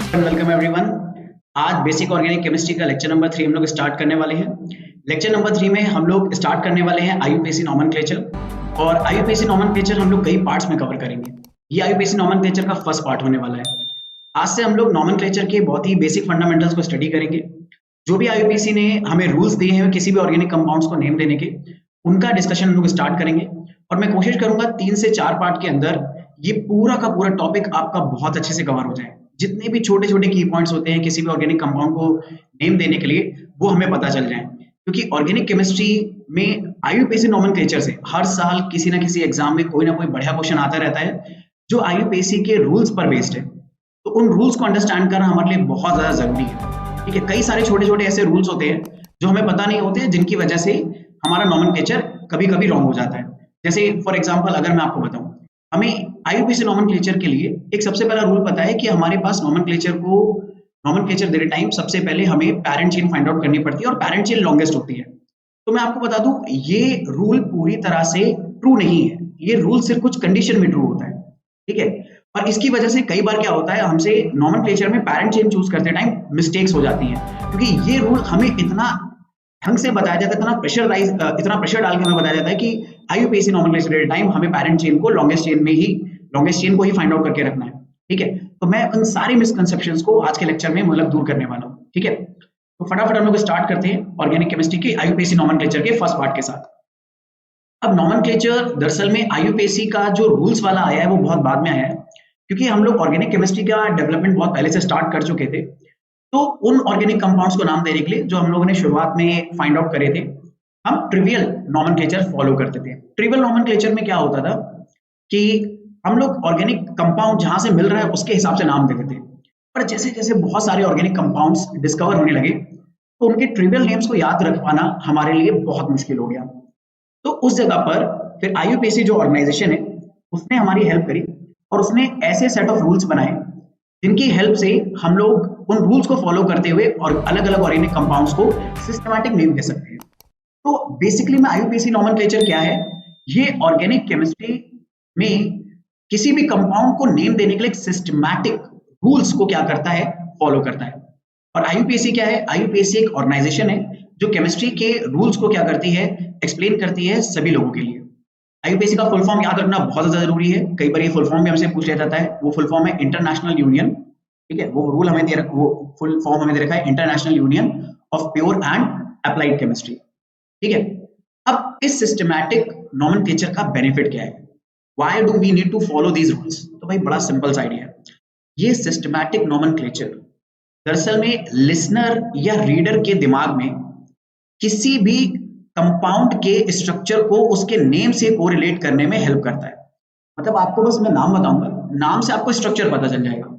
Welcome everyone. आज basic organic chemistry का lecture number 3 हम लोग स्टार्ट करने वाले हैं। लेक्चर नंबर 3 में हम लोग स्टार्ट करने वाले हैं आईयूपीएसी नोमेनक्लेचर। और आईयूपीएसी नोमेनक्लेचर हम लोग कई पार्ट्स में कवर करेंगे। ये आईयूपीएसी नोमेनक्लेचर का फर्स्ट पार्ट होने वाला है। आज से हम लोग नोमेनक्लेचर के बहुत ही बेसिक फंडामेंटल्स को स्टडी करेंगे। जो भी आईयूपीएसी ने हमें रूल्स दिए हैं किसी भी ऑर्गेनिक कंपाउंड्स को नेम देने के, उनका डिस्कशन हम लोग स्टार्ट करेंगे। और मैं कोशिश करूंगा 3 से 4 पार्ट के अंदर ये पूरा का पूरा टॉपिक आपका बहुत अच्छे से कवर हो जाए। जितने भी छोटे छोटे की पॉइंट्स होते हैं किसी भी ऑर्गेनिक कंपाउंड को नेम देने के लिए, वो हमें पता चल जाए। क्योंकि ऑर्गेनिक केमिस्ट्री में आईयूपीएसी नोमेनक्लेचर से हर साल किसी ना किसी एग्जाम में कोई ना कोई बढ़िया क्वेश्चन आता रहता है जो आईयूपीएसी के रूल्स पर बेस्ड है। तो उन रूल्स को अंडरस्टैंड करना हमारे लिए बहुत ज्यादा जरूरी है। ठीक है, कई सारे छोटे छोटे ऐसे रूल्स होते हैं जो हमें पता नहीं होते, जिनकी वजह से हमारा नोमेनक्लेचर कभी कभी रॉन्ग हो जाता है। जैसे फॉर एग्जाम्पल अगर मैं आपको बताऊं, हमें आईयूपीएसी नोमेनक्लेचर के लिए एक सबसे पहला रूल पता है कि हमारे पास नोमेनक्लेचर देते टाइम सबसे पहले हमें पैरेंट चेन फाइंड आउट करनी पड़ती है और पैरेंट चेन लॉन्गेस्ट होती है। तो मैं आपको बता दूं, ये रूल पूरी तरह से ट्रू नहीं है। ये रूल सिर्फ कुछ कंडीशन में ट्रू होता है। ठीक है, और इसकी वजह से कई बार क्या होता है, हमसे नोमेनक्लेचर में पैरेंट चेन चूज करते टाइम मिस्टेक्स हो जाती हैं। क्योंकि ये रूल हमें इतना ढंग से बताया जाता है, इतना प्रेशर डाल के हमें बताया जाता है कि आईयूपीएसी नोमेनक्लेचर टाइम हमें पैरेंट चेन को लॉन्गेस्ट चेन को ही फाइंड आउट करके रखना है। ठीक है, तो मैं उन सारे मिसकंसेप्शंस को आज के लेक्चर में मतलब दूर करने वाला हूँ। ठीक है, तो फटाफट हम लोग स्टार्ट करते हैं ऑर्गेनिक केमिस्ट्री के आईयूपीएसी नोमेनक्लेचर के फर्स्ट पार्ट के साथ। अब नोमेनक्लेचर दरअसल में आईयूपीएसी का जो रूल्स वाला आया है वो बहुत बाद में आया है, क्योंकि हम लोग ऑर्गेनिक केमिस्ट्री का डेवलपमेंट बहुत पहले से स्टार्ट कर चुके थे। तो उन ऑर्गेनिक कंपाउंड्स को नाम देने के लिए जो हम लोगों ने शुरुआत में फाइंड आउट करे थे, हम ट्रिवियल नोमेनक्लेचर फॉलो करते थे। ट्रिवियल नोमेनक्लेचर में क्या होता था कि हम लोग ऑर्गेनिक कंपाउंड जहां से मिल रहा है उसके हिसाब से नाम देते थे। पर जैसे जैसे बहुत सारे ऑर्गेनिक कंपाउंड्स डिस्कवर होने लगे, तो उनके ट्रिवियल नेम्स को याद रख पाना हमारे लिए बहुत मुश्किल हो गया। तो उस जगह पर फिर आईयूपीएसी जो ऑर्गेनाइजेशन है उसने हमारी हेल्प करी और उसने ऐसे सेट ऑफ रूल्स बनाए जिनकी हेल्प से हम लोग उन रूल्स को फॉलो करते हुए और अलग अलग ऑर्गेनिक कंपाउंड्स को सिस्टमैटिक नेम दे सकते हैं। तो बेसिकली में आईयूपीएसी नोमेनक्लेचर क्या है, ये ऑर्गेनिक केमिस्ट्री में किसी भी कंपाउंड को नेम देने के लिए सिस्टमैटिक रूल्स को क्या करता है, फॉलो करता है। और आईयूपीएसी क्या है, आईयूपीएसी एक ऑर्गेनाइजेशन है जो केमिस्ट्री के रूल्स को क्या करती है, एक्सप्लेन करती है सभी लोगों के लिए। आईयूपीएसी का फुल फॉर्म याद रखना बहुत ज्यादा जरूरी है। कई बार ये फुल फॉर्म भी हमसे पूछ लिया जाता है। वो फुल फॉर्म है इंटरनेशनल यूनियन। ठीक है, वो रूल हमें दे रखा, वो फुल फॉर्म हमें दे रखा है international union of pure and applied chemistry. ठीक है, अब इस सिस्टमैटिक नोमेनक्लेचर का बेनिफिट क्या है, why do we need to follow these rules? तो भाई बड़ा सिंपल सा आइडिया है। ये सिस्टमैटिक नोमेनक्लेचर दरअसल में लिसनर या रीडर के दिमाग में किसी भी कंपाउंड के स्ट्रक्चर को उसके नेम से कोरिलेट करने में हेल्प करता है। मतलब आपको बस मैं नाम बताऊंगा, नाम से आपको स्ट्रक्चर पता चल जाएगा।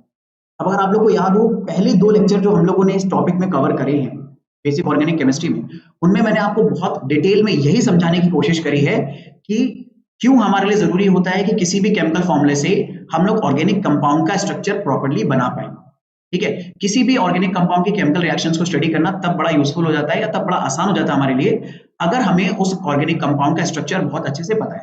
अब अगर आप लोग को याद हो, पहले 2 लेक्चर जो हम लोगों ने इस टॉपिक में कवर करे हैं बेसिक ऑर्गेनिक केमिस्ट्री में, उनमें मैंने आपको बहुत डिटेल में यही समझाने की कोशिश करी है कि क्यों हमारे लिए जरूरी होता है कि किसी भी केमिकल फॉर्मूले से हम लोग ऑर्गेनिक कंपाउंड का स्ट्रक्चर प्रॉपर्ली बना पाए। ठीक है, किसी भी ऑर्गेनिक कंपाउंड की केमिकल रिएक्शंस को स्टडी करना तब बड़ा यूजफुल हो जाता है या तब बड़ा आसान हो जाता है हमारे लिए अगर हमें उस ऑर्गेनिक कंपाउंड का स्ट्रक्चर बहुत अच्छे से पता है।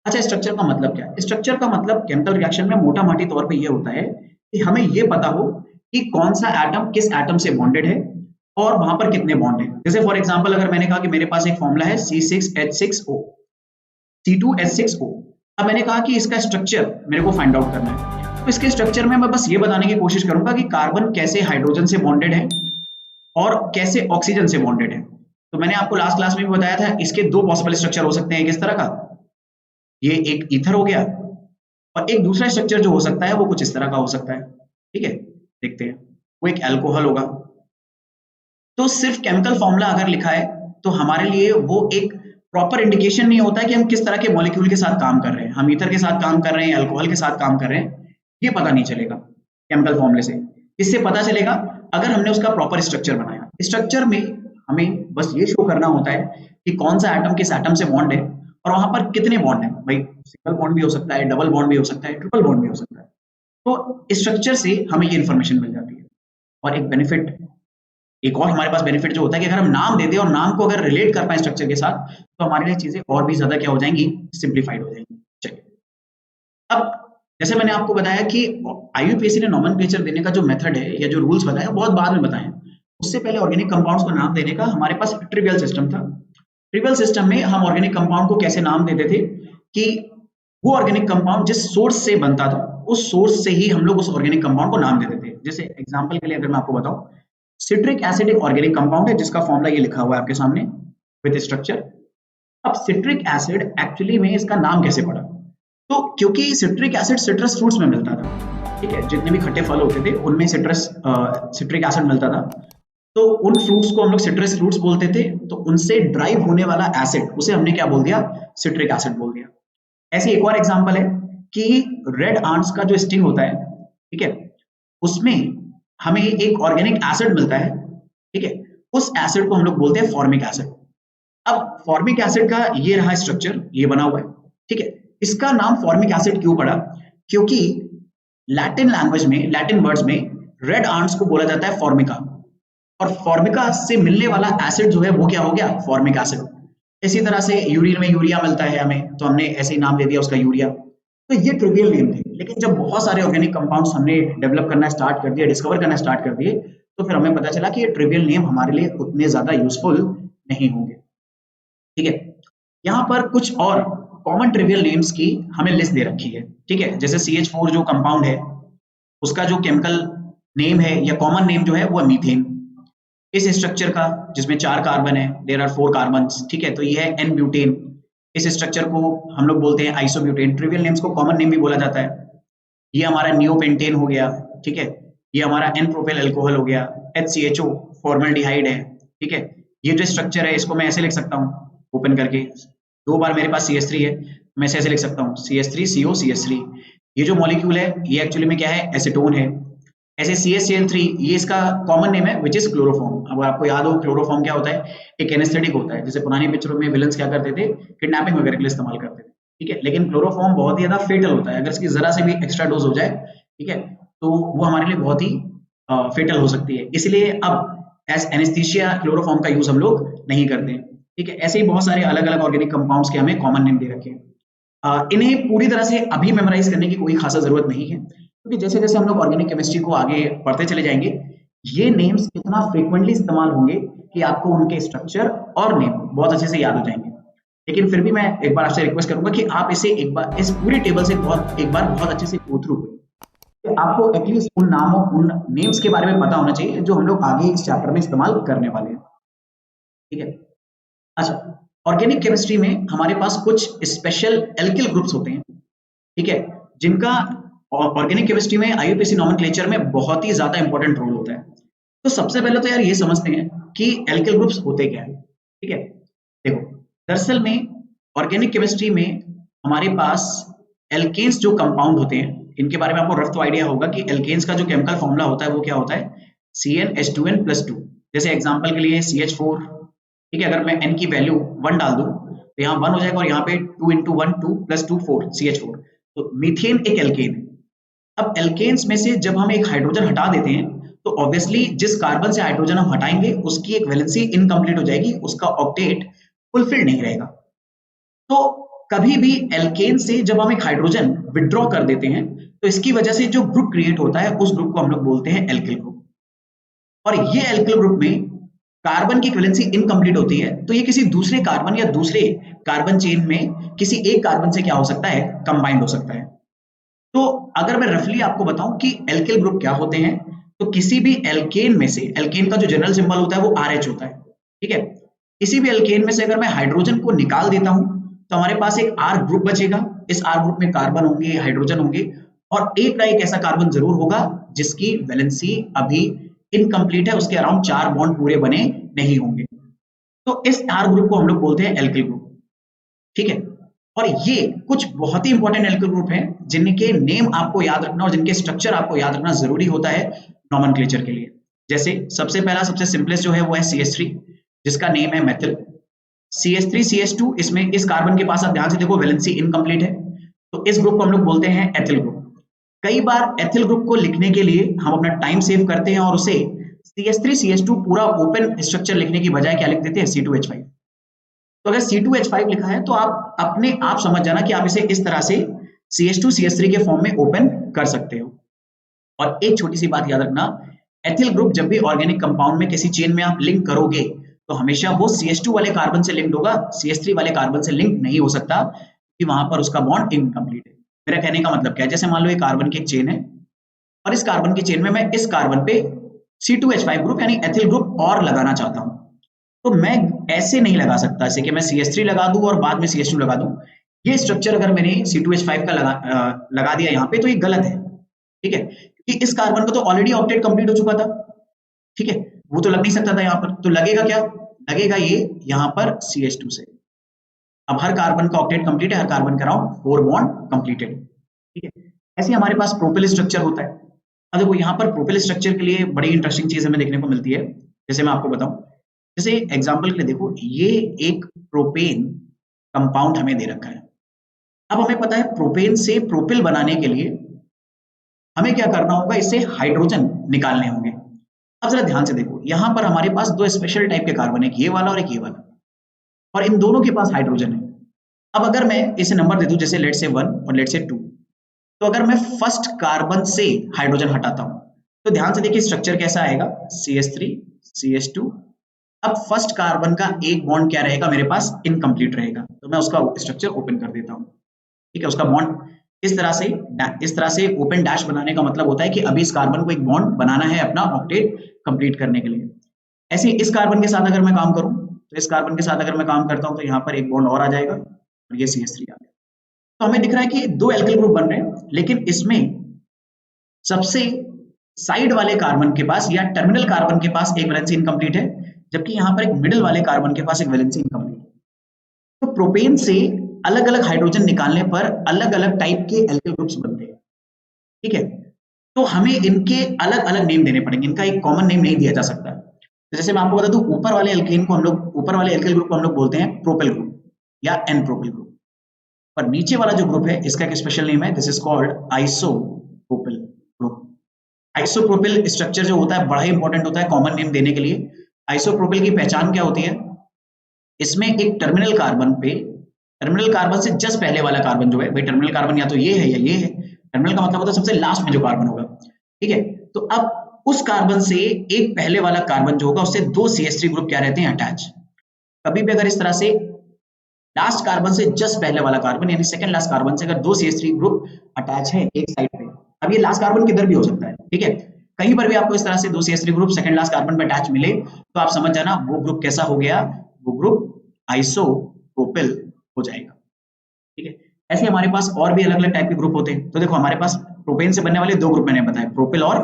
अच्छा, स्ट्रक्चर का मतलब क्या है? स्ट्रक्चर का मतलब केमिकल रिएक्शन में मोटा मोटी तौर पे ये होता है कि हमें ये पता हो कि कौन सा एटम किस एटम से बॉन्डेड है और वहां पर कितने बॉन्ड हैं। जैसे फॉर एग्जांपल अगर मैंने कहा कि मेरे पास एक फॉर्मूला है C6H6O, C2H6O। अब मैंने कहा कि इसका स्ट्रक्चर मेरे को फाइंड आउट करना है, तो इसके स्ट्रक्चर में मैं बस ये बताने की कोशिश करूंगा कि कार्बन कैसे हाइड्रोजन से बॉन्डेड है और कैसे ऑक्सीजन से बॉन्डेड है। तो मैंने आपको लास्ट क्लास में भी बताया था, इसके 2 पॉसिबल स्ट्रक्चर हो सकते हैं। किस तरह का? ये एक ईथर हो गया और एक दूसरा स्ट्रक्चर जो हो सकता है वो कुछ इस तरह का हो सकता है। ठीक है, देखते हैं, वो एक अल्कोहल होगा। तो सिर्फ केमिकल फॉर्मूला अगर लिखा है तो हमारे लिए वो एक प्रॉपर इंडिकेशन नहीं होता है कि हम किस तरह के मॉलिक्यूल के साथ काम कर रहे हैं। हम ईथर के साथ काम कर रहे हैं, अल्कोहल के साथ काम कर रहे हैं, ये पता नहीं चलेगा केमिकल फॉर्मूले से। इससे पता चलेगा अगर हमने उसका प्रॉपर स्ट्रक्चर बनाया। स्ट्रक्चर में हमें बस ये शो करना होता है कि कौन सा एटम किस एटम से बॉन्ड है और वहां पर कितने बॉन्ड है। भाई सिंगल बॉन्ड भी हो सकता है, डबल बॉन्ड भी हो सकता है, ट्रिपल बॉन्ड भी हो सकता है। तो स्ट्रक्चर से हमें ये इंफॉर्मेशन मिल जाती है। और एक और हमारे पास बेनिफिट जो होता है कि अगर हम नाम दे दें और नाम को अगर रिलेट कर पाए स्ट्रक्चर के साथ, तो हमारे लिए चीजें और भी ज्यादा क्या हो जाएंगी, सिंप्लीफाइड हो जाएंगी। चलिए, अब जैसे मैंने आपको बताया कि आईयूपीएसी ने नॉमेनक्लेचर देने का जो मेथड है या जो रूल्स बताया बहुत बाद में बताए, उससे पहले ऑर्गेनिक कंपाउंड्स को नाम देने का हमारे पास ट्रिवियल सिस्टम था। ट्रिवियल सिस्टम में हम ऑर्गेनिक कंपाउंड को कैसे नाम देते थे कि वो ऑर्गेनिक कंपाउंड जिस सोर्स से बनता था उस सोर्स से ही हम लोग उस ऑर्गेनिक कंपाउंड को नाम देते थे। जैसे एग्जांपल के लिए अगर मैं आपको बताऊं, सिट्रिक एसिड एक ऑर्गेनिक कंपाउंड है जिसका फॉर्मूला ये लिखा हुआ है आपके सामने विद स्ट्रक्चर। अब सिट्रिक एसिड एक्चुअली में इसका नाम कैसे पड़ा, तो क्योंकि सिट्रिक एसिड सिट्रस फ्रूट्स में मिलता था, ठीक है, जितने भी खट्टे फल होते थे उनमें सिट्रिक एसिड मिलता था, तो उन फ्रूट्स को हम लोग सिट्रस फ्रूट्स बोलते थे, तो उनसे ड्राइव होने वाला एसिड उसे हमने क्या बोल दिया, सिट्रिक एसिड बोल दिया। ऐसे एक और एग्जांपल है कि रेड आंट्स का जो स्टिंग होता है, ठीक है, उसमें हमें एक ऑर्गेनिक एसिड मिलता है, ठीक है, उस एसिड को हम लोग बोलते हैं फॉर्मिक एसिड। अब फॉर्मिक एसिड का ये रहा स्ट्रक्चर, ये बना हुआ है, ठीक है। इसका नाम फॉर्मिक एसिड क्यों पड़ा, क्योंकि लैटिन लैंग्वेज में, लैटिन वर्ड्स में रेड आंट्स को बोला जाता है फॉर्मिका, और फॉर्मिका से मिलने वाला एसिड जो है वो क्या हो गया, फॉर्मिक एसिड। इसी तरह से यूरिन में यूरिया मिलता है हमें, तो हमने ऐसे ही नाम दे दिया उसका यूरिया। तो ये ट्रिवियल नेम थे, लेकिन जब बहुत सारे ऑर्गेनिक कंपाउंड्स हमने डेवलप करना स्टार्ट कर दिया, डिस्कवर करना स्टार्ट कर दिए, तो फिर हमें पता चला कि ये ट्रिवियल नेम हमारे लिए उतने ज्यादा यूजफुल नहीं होंगे, ठीक है। यहाँ पर कुछ और कॉमन ट्रिवियल नेम्स की हमें लिस्ट दे रखी है, ठीक है। जैसे CH4 जो कंपाउंड है उसका जो केमिकल नेम है या कॉमन नेम जो है वो मीथेन। इस स्ट्रक्चर का जिसमें 4 कार्बन है, देयर आर 4 कार्बन्स, ठीक है, तो ये है एन ब्यूटेन। इस स्ट्रक्चर को हम लोग बोलते हैं आइसोब्यूटेन। ट्रिवियल नेम्स को कॉमन नेम भी बोला जाता है। ये हमारा नियोपेंटेन हो गया, ठीक है, ये हमारा एन प्रोपेल अल्कोहल हो गया, HCHO फॉर्मल्डिहाइड है, ठीक है। ये जो स्ट्रक्चर है इसको मैं ऐसे लिख सकता हूँ ओपन करके, 2 बार मेरे पास CH3 है, मैं ऐसे लिख सकता हूँ CH3CO CH3। ये जो मॉलिक्यूल है ये एक्चुअली में क्या है, एसीटोन है। ऐसे CH3 ये इसका कॉमन नेम है विच इज क्लोरोफॉर्म। अब आपको याद हो क्लोरोफॉर्म क्या होता है, एक एनेस्थेटिक होता है, जैसे पुरानी पिक्चरों में विलन्स क्या करते थे, किडनैपिंग वगैरह के लिए इस्तेमाल करते थे, ठीक है। लेकिन क्लोरोफॉर्म बहुत ही ज्यादा फेटल होता है, अगर इसकी जरा से भी एक्स्ट्रा डोज हो जाए, ठीक है, तो वो हमारे लिए बहुत ही फेटल हो सकती है। इसलिए अब एज एनेस्थीसिया क्लोरोफॉर्म का यूज हम लोग नहीं करते, ठीक है। ऐसे ही बहुत सारे अलग अलग ऑर्गेनिक कंपाउंड्स के हमें कॉमन नेम दे रखे हैं। इन्हें पूरी तरह से अभी मेमोराइज करने की कोई खासा जरूरत नहीं है, क्योंकि जैसे जैसे हम लोग ऑर्गेनिक केमिस्ट्री को आगे पढ़ते चले जाएंगे, ये नेम्स इतना फ्रीक्वेंटली इस्तेमाल होंगे कि आपको उनके स्ट्रक्चर और नेम बहुत अच्छे से याद हो जाएंगे। लेकिन फिर भी मैं एक बार आपसे रिक्वेस्ट करूंगा कि आप इसे एक बार इस पूरी टेबल से एक बार बहुत अच्छे से गो थ्रू करें। आपको एटलीस्ट उन नामों, उन नेम्स के बारे में पता होना चाहिए जो हम लोग आगे इस चैप्टर में इस्तेमाल करने वाले हैं, ठीक है। अच्छा, ऑर्गेनिक केमिस्ट्री में हमारे पास कुछ स्पेशल एल्किल ग्रुप्स होते हैं, ठीक है, जिनका ऑर्गेनिक केमिस्ट्री में आईयूपीएसी नोमेनक्लेचर में बहुत ही ज्यादा इंपॉर्टेंट रोल होता है। तो सबसे पहले तो यार ये समझते हैं कि एल्किल ग्रुप्स होते क्या है, ठीक है। देखो, दरअसल में ऑर्गेनिक केमिस्ट्री में हमारे पास एल्केन्स जो कंपाउंड होते हैं, इनके बारे में आपको रफ तो आइडिया होगा कि एल्केन्स का जो केमिकल फॉर्मूला होता है वो क्या होता है, CnH2n+2। जैसे एग्जांपल के लिए CH4, ठीक है, अगर मैं n की वैल्यू 1 डाल दूं तो यहाँ 1 हो जाएगा, और यहाँ पे 2 × 1 2 + 2 4 CH4। तो मीथेन एक एल्केन है। अब एल्केन्स में से जब हम एक हाइड्रोजन हटा देते हैं तो ऑब्वियसली जिस कार्बन से हाइड्रोजन हम हटाएंगे उसकी एक वैलेंसी इनकम्प्लीट हो जाएगी, उसका ऑक्टेट फुलफिल नहीं रहेगा। तो कभी भी एल्केन से जब हम एक हाइड्रोजन विड्रॉ कर देते हैं तो इसकी वजह से जो ग्रुप क्रिएट होता है उस ग्रुप को हम लोग बोलते हैं एल्किल ग्रुप। और ये एल्किल ग्रुप में कार्बन की वैलेंसी इनकम्प्लीट होती है, तो ये किसी दूसरे कार्बन या दूसरे कार्बन चेन में किसी एक कार्बन से क्या हो सकता है, कंबाइंड हो सकता है। तो अगर मैं रफली आपको बताऊं कि एल्किल ग्रुप क्या होते हैं, तो किसी भी एल्केन में से, एल्केन का जो जनरल सिंबल होता है वो RH होता है, ठीक है। किसी भी एल्केन में से अगर मैं हाइड्रोजन को निकाल देता हूं तो हमारे पास एक R ग्रुप बचेगा। इस R ग्रुप में कार्बन होंगे, हाइड्रोजन होंगे, और एक ना एक ऐसा कार्बन जरूर होगा जिसकी वैलेंसी अभी इनकम्प्लीट है, उसके अराउंड 4 बॉन्ड पूरे बने नहीं होंगे। तो इस R ग्रुप को हम लोग बोलते हैं एल्किल ग्रुप, ठीक है। और ये कुछ बहुत ही इंपॉर्टेंट एल्किल ग्रुप हैं जिनके नेम आपको याद रखना और जिनके स्ट्रक्चर आपको याद रखना जरूरी होता है नोमेनक्लेचर के लिए। जैसे सबसे पहला, सबसे सिंपलेस्ट जो है वो है CH3, जिसका नेम है मेथिल। CH3 CH2, इसमें इस कार्बन के पास आप ध्यान से देखो वैलेंसी इनकम्प्लीट है, तो इस ग्रुप को हम लोग बोलते हैं एथिल ग्रुप। कई बार एथिल ग्रुप को लिखने के लिए हम अपना टाइम सेव करते हैं और उसे CH3 CH2 पूरा ओपन स्ट्रक्चर लिखने की बजाय क्या लिख देते हैं, C2H5। तो अगर C2H5 लिखा है तो आप अपने आप समझ जाना कि आप इसे इस तरह से CH2 CH3 के फॉर्म में ओपन कर सकते हो। और एक छोटी सी बात याद रखना, एथिल ग्रुप जब भी ऑर्गेनिक कंपाउंड में किसी चेन में आप लिंक करोगे तो हमेशा वो CH2 वाले कार्बन से लिंक्ड होगा, CH3 वाले कार्बन से लिंक नहीं हो सकता कि वहां पर उसका बॉन्ड इनकम्प्लीट है। मेरा कहने का मतलब क्या है, जैसे मान लो ये कार्बन की एक चेन है और इस कार्बन की चेन में मैं इस कार्बन पे C2H5 ग्रुप यानी एथिल ग्रुप और लगाना चाहता हूं, तो मैं ऐसे नहीं लगा सकता जैसे कि मैं CH3 लगा दूं और बाद में CH2 लगा दूं। ये स्ट्रक्चर अगर मैंने C2H5 का लगा दिया यहाँ पे तो ये गलत है, ठीक है, क्योंकि इस कार्बन को तो ऑलरेडी ऑक्टेट कंप्लीट हो चुका था, ठीक है, वो तो लग नहीं सकता था यहाँ पर, तो लगेगा क्या, लगेगा ये यहाँ पर CH2 से। अब हर कार्बन का ऑक्टेट कंप्लीट है, हर कार्बन का अराउंड 4 बॉन्ड कंप्लीटेड, ठीक है। ऐसे हमारे पास प्रोपिल स्ट्रक्चर होता है। अब देखो यहाँ पर प्रोपिल स्ट्रक्चर के लिए बड़ी इंटरेस्टिंग चीज हमें देखने को मिलती है। जैसे मैं आपको बताऊं, जैसे एग्जांपल के लिए देखो, ये एक प्रोपेन कंपाउंड हमें दे रखा है। अब हमें पता है प्रोपेन से प्रोपिल बनाने के लिए हमें क्या करना होगा, इससे हाइड्रोजन निकालने होंगे। अब जरा ध्यान से देखो, यहाँ पर हमारे पास दो स्पेशल टाइप के कार्बन है, एक ये वाला और एक ये वाला, और इन दोनों के पास हाइड्रोजन है। अब अगर मैं इसे नंबर दे दूं, जैसे लेट से 1 और लेट से 2, तो अगर मैं फर्स्ट कार्बन से हाइड्रोजन हटाता हूं तो ध्यान से देखिए स्ट्रक्चर कैसा आएगा, CH3 CH2। अब फर्स्ट कार्बन का एक बॉन्ड क्या रहेगा मेरे पास, इनकम्प्लीट रहेगा, तो मैं उसका स्ट्रक्चर ओपन कर देता हूं, ठीक है। उसका बॉन्ड इस तरह से ओपन डैश बनाने का मतलब होता है कि अभी इस कार्बन को एक बॉन्ड बनाना है अपना ऑक्टेट कंप्लीट करने के लिए। ऐसे इस कार्बन के साथ अगर मैं काम करूं, तो इस कार्बन के साथ अगर मैं काम करता हूं तो यहाँ पर एक बॉन्ड और आ जाएगा और ये CH3 आ गया। तो हमें दिख रहा है कि दो एल्किल ग्रुप बन रहे हैं, लेकिन इसमें सबसे साइड वाले कार्बन के पास या टर्मिनल कार्बन के पास एक वैलेंसी इनकम्प्लीट है, जबकि यहाँ पर एक मिडिल वाले कार्बन के पास एक वैलेंसी इनकम्प्लीट है। तो प्रोपेन से अलग अलग हाइड्रोजन निकालने पर अलग अलग टाइप के एल्किल ग्रुप्स बनते हैं, ठीक है। तो हमें इनके अलग अलग नेम देने पड़ेंगे, इनका एक कॉमन नेम नहीं दिया जा सकता। तो जैसे मैं आपको बता दूं, ऊपर वाले एल्केन को हम लोग, ऊपर वाले एल्किल ग्रुप को हम लोग बोलते हैं प्रोपिल ग्रुप या एन प्रोपिल ग्रुप, पर नीचे वाला जो ग्रुप है इसका एक स्पेशल नेम है, this is called isopropyl group. Isopropyl structure जो होता है बड़ा ही इंपॉर्टेंट होता है कॉमन नेम देने के लिए। आइसोप्रोपिल की पहचान क्या होती है, इसमें एक टर्मिनल कार्बन पे, टर्मिनल कार्बन से जस्ट पहले वाला कार्बन जो है, भाई टर्मिनल कार्बन या तो ये है या ये है, टर्मिनल का मतलब होता है सबसे लास्ट में जो कार्बन होगा, ठीक है। तो अब उस कार्बन से एक पहले वाला कार्बन जो होगा उससे दो CH3 ग्रुप क्या रहते हैं, अटैच। कभी भी अगर इस तरह से लास्ट कार्बन से जस्ट पहले वाला कार्बन यानी सेकंड लास्ट कार्बन से अगर दो CH3 ग्रुप अटैच है एक साइड पे, अब ये लास्ट कार्बन किधर भी हो सकता है, ठीक है, कहीं पर भी आपको इस तरह से दो CH3 group second last carbon पे अटैच मिले तो आप समझ जाना वो ग्रुप कैसा हो गया, वो ग्रुप आइसोप्रोपिल हो जाएगा, ठीक है। ऐसे हमारे पास और भी अलग अलग टाइप के ग्रुप होते हैं। तो देखो हमारे पास प्रोपेन से बनने वाले दो ग्रुप मैंने बताया, प्रोपिल और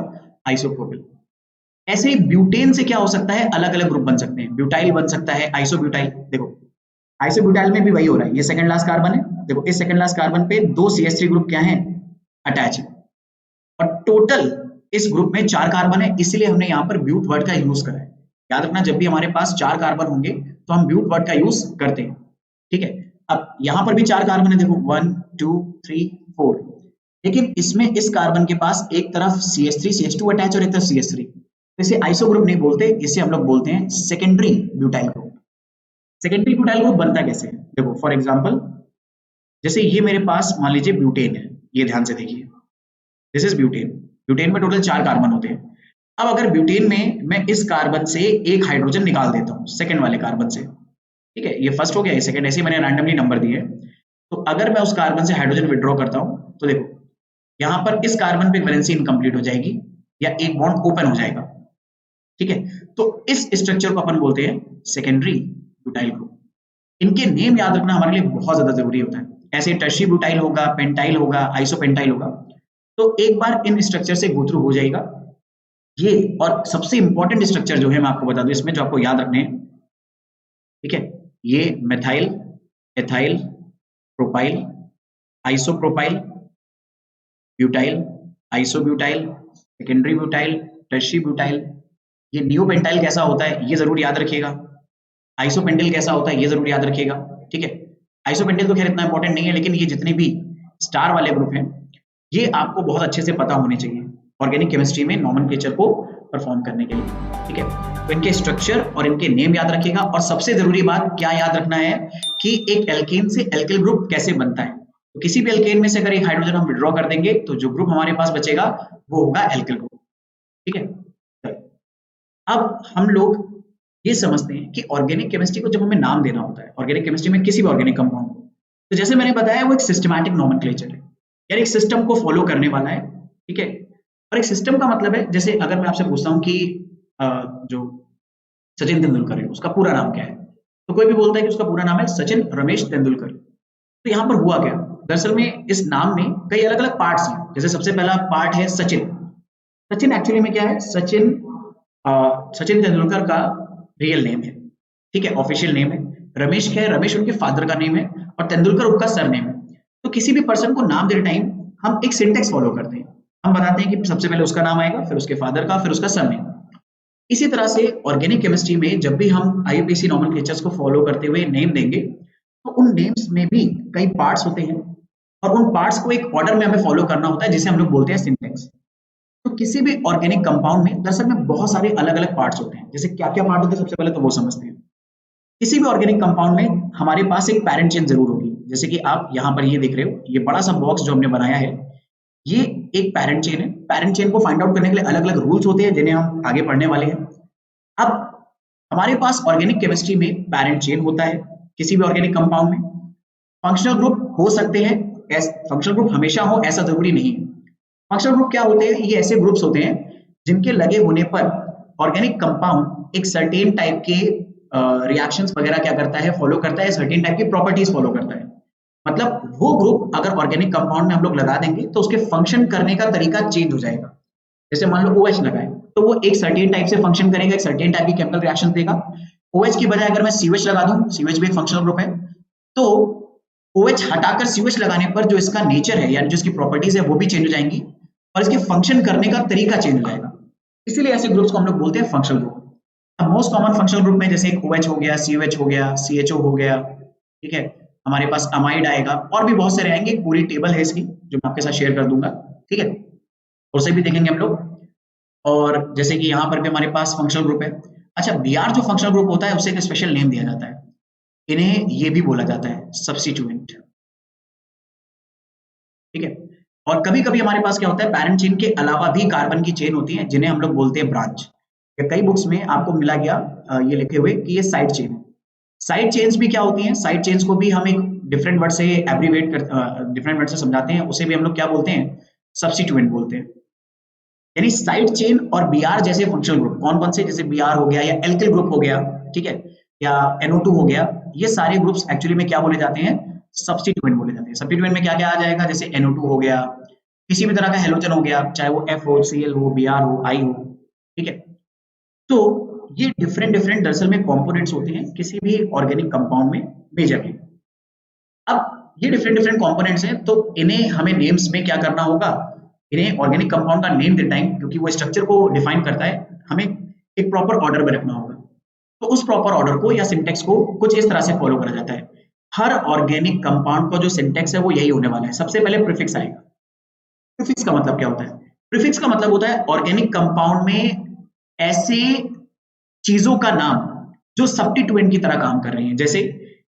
आइसोप्रोपिल। ऐसे ही ब्यूटेन से क्या हो सकता है, अलग अलग ग्रुप बन सकते हैं, ब्यूटाइल बन सकता है, आइसोब्यूटाइल। देखो आइसोब्यूटाइल में भी वही हो रहा है, ये सेकंड लास्ट कार्बन है, देखो इस सेकंड लास्ट कार्बन पे दो CH3 ग्रुप क्या है, अटैच है, और टोटल इस ग्रुप में 4 कार्बन है, इसलिए हमने यहाँ पर ब्यूट वर्ड का यूज करा है। याद रखना जब भी हमारे पास 4 कार्बन होंगे तो हम ब्यूट वर्ड का यूज करते हैं, ठीक है। अब यहाँ पर भी 4 कार्बन है, देखो 1 2 3 4, लेकिन इसमें इस कार्बन के पास एक तरफ CH3 CH2 अटैच और एक तरफ CH3, इसे आइसो ग्रुप नहीं बोलते, इसे हम लोग बोलते हैं secondary butyl group. Secondary butyl group बनता कैसे है, देखो फॉर एग्जांपल जैसे ये मेरे पास मान लीजिए ब्यूटेन है, ये ध्यान से देखिए, दिस इज ब्यूटेन। ब्यूटेन में टोटल 4 कार्बन होते हैं। अब अगर ब्यूटेन में मैं इस कार्बन से एक हाइड्रोजन निकाल देता हूँ सेकेंड वाले कार्बन से, ठीक है, ये फर्स्ट हो गया, ये सेकेंड, ऐसे मैंने रैंडमली नंबर दिए। तो अगर मैं उस कार्बन से हाइड्रोजन विड्रॉ करता हूँ तो देखो यहाँ पर इस कार्बन पे वैलेंसी इनकम्प्लीट हो जाएगी या एक बॉन्ड ओपन हो जाएगा, ठीक है। तो इस स्ट्रक्चर को अपन बोलते हैं सेकेंडरी ब्यूटाइल ग्रुप। इनके नेम याद रखना हमारे लिए बहुत ज्यादा जरूरी होता है। ऐसे टर्शियरी ब्यूटाइल होगा, पेंटाइल होगा, आइसोपेंटाइल होगा, तो एक बार इन स्ट्रक्चर से गो थ्रू हो जाएगा ये। और सबसे इंपॉर्टेंट स्ट्रक्चर जो है मैं आपको बता दूं इसमें, जो आपको याद रखने हैं, ठीक है, ये methyl, ethyl, propyl, isopropyl, butyl, isobutyl, secondary butyl, tertiary butyl. ये नियोपेंटाइल कैसा होता है ये जरूर याद रखिएगा, आइसोपेंटाइल कैसा होता है ये जरूर याद रखिएगा, ठीक है। आइसोपेंटाइल तो खैर इतना इंपॉर्टेंट नहीं है, लेकिन ये जितने भी स्टार वाले ग्रुप हैं ये आपको बहुत अच्छे से पता होने चाहिए ऑर्गेनिक केमिस्ट्री में नॉमेनक्लेचर को परफॉर्म करने के लिए, ठीक है। तो इनके स्ट्रक्चर और इनके नेम याद रखिएगा। और सबसे जरूरी बात क्या याद रखना है कि एक एल्केन से एल्किल ग्रुप कैसे बनता है, तो किसी भी एल्केन में से अगर एक हाइड्रोजन हम विड्रॉ कर देंगे तो जो ग्रुप हमारे पास बचेगा वो होगा एल्किल ग्रुप। ठीक है, अब हम लोग ये समझते हैं कि ऑर्गेनिक केमिस्ट्री को जब हमें नाम देना होता है, ऑर्गेनिक केमिस्ट्री में किसी भी ऑर्गेनिक कंपाउंड को, तो जैसे मैंने बताया वो एक सिस्टमैटिक नोमेनक्लेचर है, यानी एक सिस्टम को फॉलो करने वाला है। ठीक है, और एक सिस्टम का मतलब है, जैसे अगर मैं आपसे पूछता हूँ कि जो सचिन तेंदुलकर है उसका पूरा नाम क्या है, तो कोई भी बोलता है कि उसका पूरा नाम है सचिन रमेश तेंदुलकर। तो यहाँ पर हुआ क्या, दरअसल में इस नाम में कई अलग अलग पार्ट्स हैं। जैसे सबसे पहला पार्ट है सचिन। सचिन एक्चुअली में क्या है, सचिन तेंदुलकर का रियल नेम है, ठीक है, ऑफिशियल नेम है। रमेश क्या है, रमेश उनके फादर का नेम है, और तेंदुलकर उनका सरनेम है। तो किसी भी पर्सन को नाम देते टाइम हम एक सिंटेक्स फॉलो करते हैं, हम बताते हैं कि सबसे पहले उसका नाम आएगा, फिर उसके फादर का, फिर उसका सरनेम। इसी तरह से ऑर्गेनिक केमिस्ट्री में जब भी हम आईयूपीएसी नोमेनक्लेचर्स को फॉलो करते हुए नेम देंगे, तो उन नेम्स में भी कई पार्ट्स होते हैं, और उन पार्ट्स को एक ऑर्डर में हमें फॉलो करना होता है, जिसे हम लोग बोलते हैं सिंटेक्स। तो किसी भी ऑर्गेनिक कंपाउंड में दरअसल में बहुत सारे अलग अलग पार्ट्स होते हैं। जैसे क्या क्या पार्ट होते हैं, सबसे पहले तो वो समझते हैं। किसी भी ऑर्गेनिक कंपाउंड में हमारे पास एक पैरेंट चेन जरूर होगी। जैसे कि आप यहाँ पर ये देख रहे हो, ये बड़ा सा बॉक्स जो हमने बनाया है, ये एक पैरेंट चेन है। पैरेंट चेन को फाइंड आउट करने के लिए अलग अलग रूल्स होते हैं, जिन्हें हम आगे पढ़ने वाले हैं। अब हमारे पास ऑर्गेनिक केमिस्ट्री में पैरेंट चेन होता है किसी भी ऑर्गेनिक कंपाउंड में। फंक्शनल ग्रुप हो सकते हैं, फंक्शनल ग्रुप हमेशा हो ऐसा जरूरी नहीं है। फंक्शनल ग्रुप क्या होते हैं, ये ऐसे ग्रुप्स होते हैं जिनके लगे होने पर ऑर्गेनिक कंपाउंड एक सर्टेन टाइप के रिएक्शंस वगैरह क्या करता है, फॉलो करता है, सर्टेन टाइप की प्रॉपर्टीज फॉलो करता है। मतलब वो ग्रुप अगर ऑर्गेनिक कंपाउंड में हम लोग लगा देंगे तो उसके फंक्शन करने का तरीका चेंज हो जाएगा। जैसे मान लो OH लगाए तो वो एक सर्टेन टाइप से फंक्शन करेगा, एक सर्टेन टाइप की केमिकल रिएक्शन देगा। OH की बजाय अगर मैं CH लगा दूं, CH भी एक फंक्शनल ग्रुप है, तो OH हटाकर CH लगाने पर जो इसका नेचर है, यानी जो इसकी प्रॉपर्टीज है, वो भी चेंज हो जाएंगी, और इसके फंक्शन करने का तरीका चेंज हो जाएगा। इसीलिए ऐसे ग्रुप्स को हम लोग बोलते हैं फंक्शनल ग्रुप। अब मोस्ट कॉमन फंक्शनल ग्रुप में जैसे OH हो गया, COH हो गया, CHO हो गया, ठीक है, हमारे पास अमाइड आएगा, और भी बहुत सारे आएंगे। पूरी टेबल है इसकी जो मैं आपके साथ शेयर कर दूंगा, ठीक है, उसे भी देखेंगे हम लोग। और जैसे कि यहाँ पर भी हमारे पास फंक्शनल ग्रुप है। अच्छा, Br जो फंक्शनल ग्रुप होता है उसे एक स्पेशल नेम दिया जाता है, इन्हें ये भी बोला जाता है सब्स्टिट्यूएंट, ठीक है। और कभी कभी हमारे पास क्या होता है, पैरेंट चेन के अलावा भी कार्बन की चेन होती है, जिन्हें हम लोग बोलते हैं ब्रांच। कई बुक्स में आपको मिला गया ये लिखे हुए कि ये साइड चेन है। साइड चेन्स भी क्या होती हैं, साइड चेन्स को भी हम एक डिफरेंट वर्ड से एब्रीवेट कर, डिफरेंट वर्ड से समझाते हैं, उसे भी हम लोग क्या बोलते हैं, सब्स्टिट्यूएंट बोलते हैं। यानी साइड चेन और Br जैसे फंक्शनल ग्रुप कौन कौन से, जैसे Br हो गया, या एल्किल ग्रुप हो गया, ठीक है, या NO2 हो गया, ये सारे ग्रुप्स एक्चुअली में क्या बोले जाते हैं, सब्स्टिट्यूएंट बोले जाते हैं। सब्स्टिट्यूएंट में क्या क्या आ जाएगा, जैसे NO2 हो गया, किसी भी तरह का हेलोजन हो गया, चाहे वो F हो, Cl हो, Br हो, I हो, ठीक है। तो ये डिफरेंट डिफरेंट दरअसल में कंपोनेंट्स होते हैं किसी भी ऑर्गेनिक कंपाउंड में मेजरली। अब ये डिफरेंट डिफरेंट कंपोनेंट्स हैं, तो इन्हें हमें नेम्स में क्या करना होगा, इन्हें ऑर्गेनिक कंपाउंड का नेम देते टाइम, क्योंकि वो स्ट्रक्चर को डिफाइन करता है, हमें एक प्रॉपर ऑर्डर में रखना होगा। तो उस प्रॉपर ऑर्डर को या सिंटेक्स को कुछ इस तरह से फॉलो करा जाता है। हर ऑर्गेनिक कंपाउंड का जो सिंटेक्स है वो यही होने वाला है। सबसे पहले प्रीफिक्स आएगा। प्रीफिक्स का मतलब क्या होता है, प्रीफिक्स का मतलब होता है ऑर्गेनिक कंपाउंड में ऐसे चीजों का नाम जो सब्स्टिट्यूएंट की तरह काम कर रही हैं। जैसे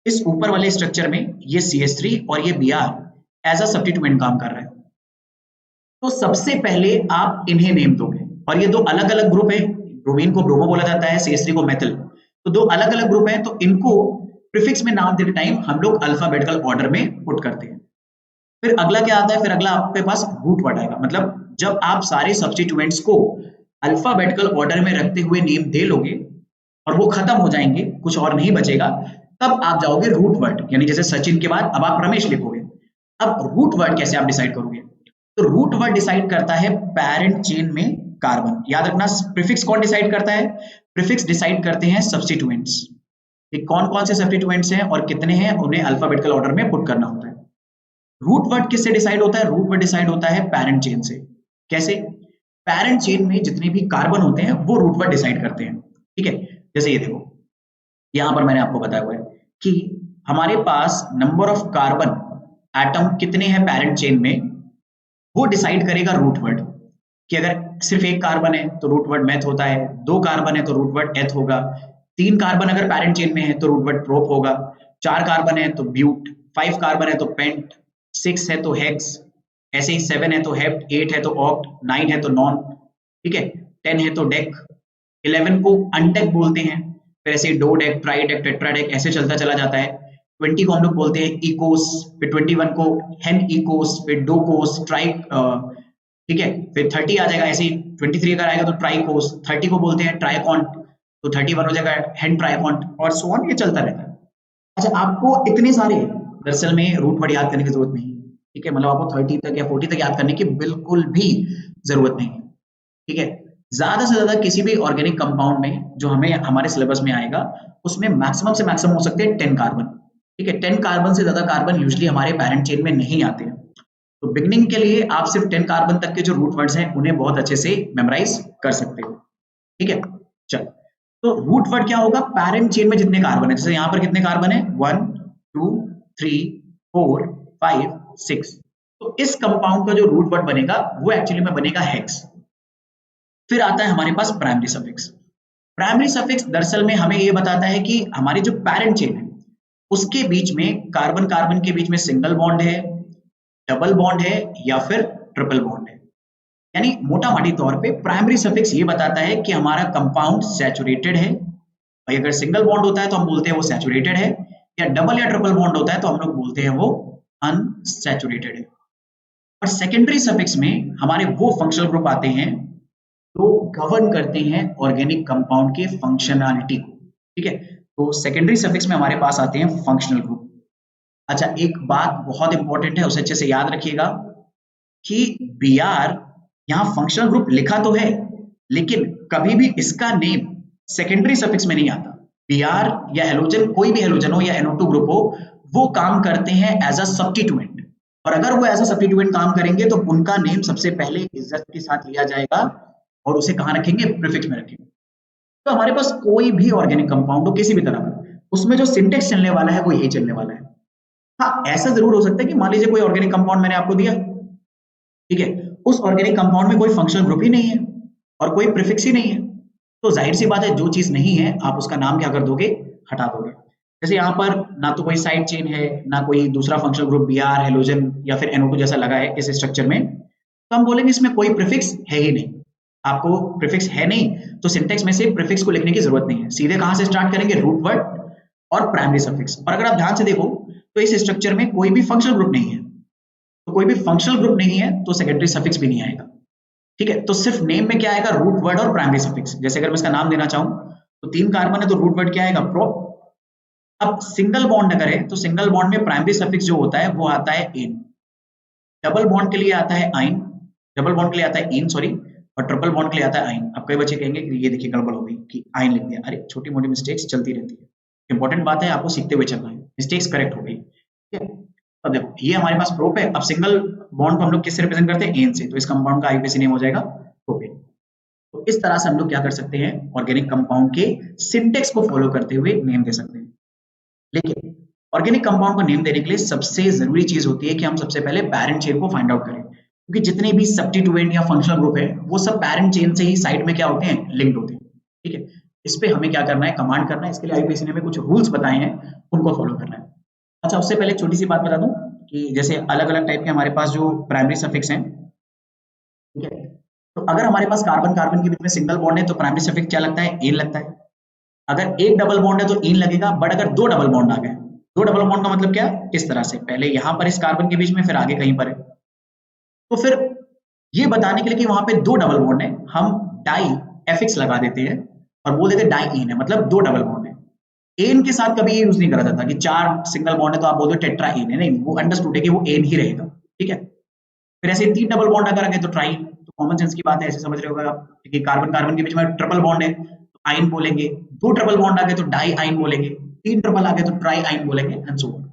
इस ऊपर वाले स्ट्रक्चर में ये CH3 और ये Br एज अ सब्स्टिट्यूएंट काम कर रहा है, तो सबसे पहले आप इन्हें नेम दोगे। और ये दो अलग अलग ग्रुप है, ब्रोमीन को ब्रोमो बोला जाता है, CH3 को मेथिल, तो दो अलग अलग ग्रुप हैं, तो इनको प्रीफिक्स में नाम देते टाइम हम लोग अल्फाबेटिकल ऑर्डर में पुट करते हैं। फिर अगला क्या आता है, फिर अगला आपके पास रूट वर्ड आएगा। मतलब जब आप सारे सब्स्टिट्यूएंट्स को अल्फाबेटिकल ऑर्डर में रखते हुए नेम दे लोगे और वो खत्म हो जाएंगे, कुछ और नहीं बचेगा, तब आप जाओगे रूट वर्ड, यानी जैसे सचिन के बाद अब आप रमेश लिखोगे। अब रूट वर्ड कैसे आप डिसाइड करोगे, तो रूट वर्ड डिसाइड करता है पैरेंट चेन में कार्बन। याद रखना, प्रीफिक्स कौन डिसाइड करता है, प्रीफिक्स डिसाइड करते हैं सब्स्टिट्यूएंट्स, कि कौन कौन से सब्स्टिट्यूएंट्स हैं और कितने हैं, उन्हें अल्फाबेटिकल ऑर्डर में पुट करना होता है। रूट वर्ड किससे डिसाइड होता है, रूट वर्ड डिसाइड होता है पैरेंट चेन से। कैसे, पैरेंट चेन में जितने भी कार्बन होते हैं वो रूट वर्ड डिसाइड करते हैं, ठीक है। जैसे ये देखो, यहां पर मैंने आपको बताया हुआ है कि हमारे पास नंबर ऑफ कार्बन एटम कितने हैं पैरेंट चेन में, वो डिसाइड करेगा रूट वर्ड। कि अगर सिर्फ एक कार्बन है तो रूट वर्ड मेथ होता है, 2 कार्बन है तो रूट वर्ड एथ होगा, 3 कार्बन अगर पैरेंट चेन में है तो रूट वर्ड प्रोप होगा, 4 कार्बन है तो ब्यूट, 5 कार्बन है तो पेंट, 6 है तो हेक्स, ऐसे ही 7 है तो हेप्ट, 8 है तो ऑक्ट, 9 है तो नॉन, ठीक है, 10 है तो डेक, 11 को अनडेक बोलते हैं, फिर ऐसे डोडेक, ट्राइडेक, टेट्राडेक ऐसे चलता चला जाता है। 20 को हम लोग बोलते हैं इकोस, फिर 21 को हेन इकोस, फिर डोकोस, ठीक है, फिर 30 आ जाएगा, ऐसे ही 23 अगर आएगा तो ट्राइकोस, 30 को बोलते हैं ट्राइकॉन्ट, तो 31 हो जाएगा हेन ट्राइकॉन्ट, और सो ऑन, ये चलता रहता है। अच्छा, आपको इतने सारे दरअसल में रूट वर्ड याद करने की जरूरत नहीं है, ठीक है, मतलब आपको 30 तक या 40 तक याद करने की बिल्कुल भी जरूरत नहीं है, ठीक है। ज्यादा से ज्यादा किसी भी ऑर्गेनिक कंपाउंड में जो हमें हमारे सिलेबस में आएगा उसमें मैक्सिमम से मैक्सिमम हो सकते हैं 10 कार्बन, ठीक है। 10 कार्बन से ज्यादा कार्बन यूजुअली हमारे पैरेंट चेन में नहीं आते हैं। तो बिगनिंग के लिए आप सिर्फ 10 कार्बन तक के जो रूट वर्ड्स हैं उन्हें बहुत अच्छे से मेमोराइज कर सकते हो, ठीक है। चल, तो रूट वर्ड क्या होगा, पैरेंट चेन में जितने कार्बन है, जैसे यहाँ पर कितने कार्बन है, 1 2 3 4 5 6, तो इस कंपाउंड का जो रूट वर्ड बनेगा वो एक्चुअली में बनेगा हेक्स। फिर आता है हमारे पास प्राइमरी सफिक्स। प्राइमरी सफिक्स दरअसल में हमें ये बताता है कि हमारी जो पैरेंट चेन है उसके बीच में कार्बन कार्बन के बीच में सिंगल बॉन्ड है, डबल बॉन्ड है या फिर ट्रिपल बॉन्ड है। यानी मोटा मोटी तौर पे प्राइमरी सफिक्स ये बताता है कि हमारा कंपाउंड सैचुरेटेड है, और अगर सिंगल बॉन्ड होता है तो हम बोलते हैं वो सैचुरेटेड है, या डबल या ट्रिपल बॉन्ड होता है तो हम लोग बोलते हैं वो अनसैचुरेटेड है। और सेकेंडरी सफिक्स में हमारे वो फंक्शनल ग्रुप आते हैं जो गवर्न करते हैं ऑर्गेनिक कंपाउंड के फंक्शनैलिटी को, ठीक है। तो सेकेंडरी सफिक्स में हमारे पास आते हैं फंक्शनल ग्रुप। अच्छा, एक बात बहुत इंपॉर्टेंट है, उसे अच्छे से याद रखिएगा कि Br यहाँ फंक्शनल ग्रुप लिखा तो है लेकिन कभी भी इसका नेम सेकेंडरी सफिक्स में नहीं आता। Br या हेलोजन, कोई भी हेलोजन हो या NO2 ग्रुप हो, वो काम करते हैं एज अ सब्स्टिट्यूएंट, और अगर वो एज अ सब्स्टिट्यूएंट काम करेंगे तो उनका नेम सबसे पहले इज्जत के साथ लिया जाएगा और उसे कहाँ रखेंगे, प्रीफिक्स में रखेंगे। तो हमारे पास कोई भी ऑर्गेनिक कंपाउंड हो किसी भी तरह का, उसमें जो सिंटेक्स चलने वाला है वो यही चलने वाला है। हाँ, ऐसा जरूर हो सकता है कि मान लीजिए कोई ऑर्गेनिक कंपाउंड मैंने आपको दिया, ठीक है, उस ऑर्गेनिक कंपाउंड में कोई फंक्शनल ग्रुप ही नहीं है और कोई प्रीफिक्स ही नहीं है, तो जाहिर सी बात है जो चीज नहीं है आप उसका नाम क्या कर दोगे, हटा दोगे। जैसे यहाँ पर ना तो कोई साइड चेन है, ना कोई दूसरा फंक्शनल ग्रुप Br, हेलोजन या फिर NO2 जैसा लगा है इस स्ट्रक्चर में, तो हम बोलेंगे इसमें कोई प्रीफिक्स है ही नहीं। आपको प्रीफिक्स है नहीं तो सिंटेक्स में से प्रीफिक्स को लिखने की जरूरत नहीं है, सीधे कहां से स्टार्ट करेंगे, रूट वर्ड और प्राइमरी सफिक्स। और अगर आप ध्यान से देखो तो इस स्ट्रक्चर में कोई भी फंक्शनल ग्रुप नहीं है, तो कोई भी फंक्शनल ग्रुप नहीं है तो सेकेंडरी सफिक्स भी नहीं आएगा, ठीक है। तो सिर्फ नेम में क्या आएगा, रूट वर्ड और प्राइमरी सफिक्स। जैसे अगर मैं इसका नाम देना चाहूं तो 3 कार्बन है तो रूट वर्ड क्या आएगा, प्रोप। अब सिंगल बॉन्ड अगर है तो सिंगल बॉन्ड में प्राइमरी सफिक्स जो होता है वो आता है एन, डबल बॉन्ड के लिए आता है आइन, डबल बॉन्ड के लिए आता है इन, सॉरी, और ट्रिपल बॉन्ड के लिए आता है आइन। अब कई बच्चे कहेंगे कि ये देखिए गड़बड़ हो गई कि आइन लिख दिया, अरे छोटी मोटी मिस्टेक्स चलती रहती है, इंपॉर्टेंट बात है आपको सीखते हुए चलना है, मिस्टेक्स करेक्ट हो गई, ठीक है। अब देखो ये हमारे पास प्रोप है, अब सिंगल बॉन्ड को हम लोग किससे रिप्रेजेंट करते हैं, एन से, तो इस कंपाउंड का आईयूपीएसी नेम हो जाएगा प्रोपेन। तो इस तरह से हम लोग क्या कर सकते हैं, ऑर्गेनिक कंपाउंड के सिंटेक्स को फॉलो करते हुए नेम दे सकते हैं। लेकिन ऑर्गेनिक कंपाउंड को नेम देने के लिए सबसे जरूरी चीज होती है कि हम सबसे पहले पैरेंट चेन को फाइंड आउट करें, क्योंकि जितने भी सब्स्टिट्यूएंट या फंक्शनल ग्रुप है वो सब पैरेंट चेन से ही साइड में क्या होते हैं, लिंक्ड होते हैं, ठीक है। इस पे हमें क्या करना है, कमांड करना है। इसके लिए आईयूपीएसी ने हमें कुछ रूल्स बताए हैं, उनको फॉलो करना है। अच्छा, उससे पहले छोटी सी बात बता दूं कि जैसे अलग अलग टाइप के हमारे पास जो प्राइमरी सफिक्स हैं, ठीक है, तो अगर हमारे पास कार्बन कार्बन के बीच में सिंगल बॉन्ड है तो प्राइमरी सफिक्स क्या लगता है, एन लगता है। अगर एक डबल बॉन्ड है तो इन लगेगा, बट अगर 2 डबल बॉन्ड आ गए, 2 डबल बॉन्ड का मतलब क्या, इस तरह से पहले यहां पर इस कार्बन के बीच में फिर आगे कहीं पर है, तो फिर ये बताने के लिए कि वहां पे 2 डबल बॉन्ड है हम डाई एफिक्स लगा देते हैं और बोल देते हैं डाई इन है, मतलब 2 डबल बॉन्ड है। एन के साथ कभी ये यूज नहीं करा जाता कि 4 सिंगल बॉन्ड है तो आप बोल दो टेट्रा एन है, नहीं, वो अंडरस्टूड है कि वो एन ही रहेगा, ठीक है। फिर ऐसे 3 डबल बॉन्ड अगर आ गए तो ट्राई, तो कॉमन सेंस की बात है, ऐसे समझ रहे होगा आप कि कार्बन कार्बन के बीच में ट्रिपल बॉन्ड है तो आइन बोलेंगे, 2 ट्रिपल बॉन्ड आ गए तो डाई आइन बोलेंगे, 3 ट्रिपल आ गए तो ट्राई आइन बोलेंगे, एंड सो ऑन।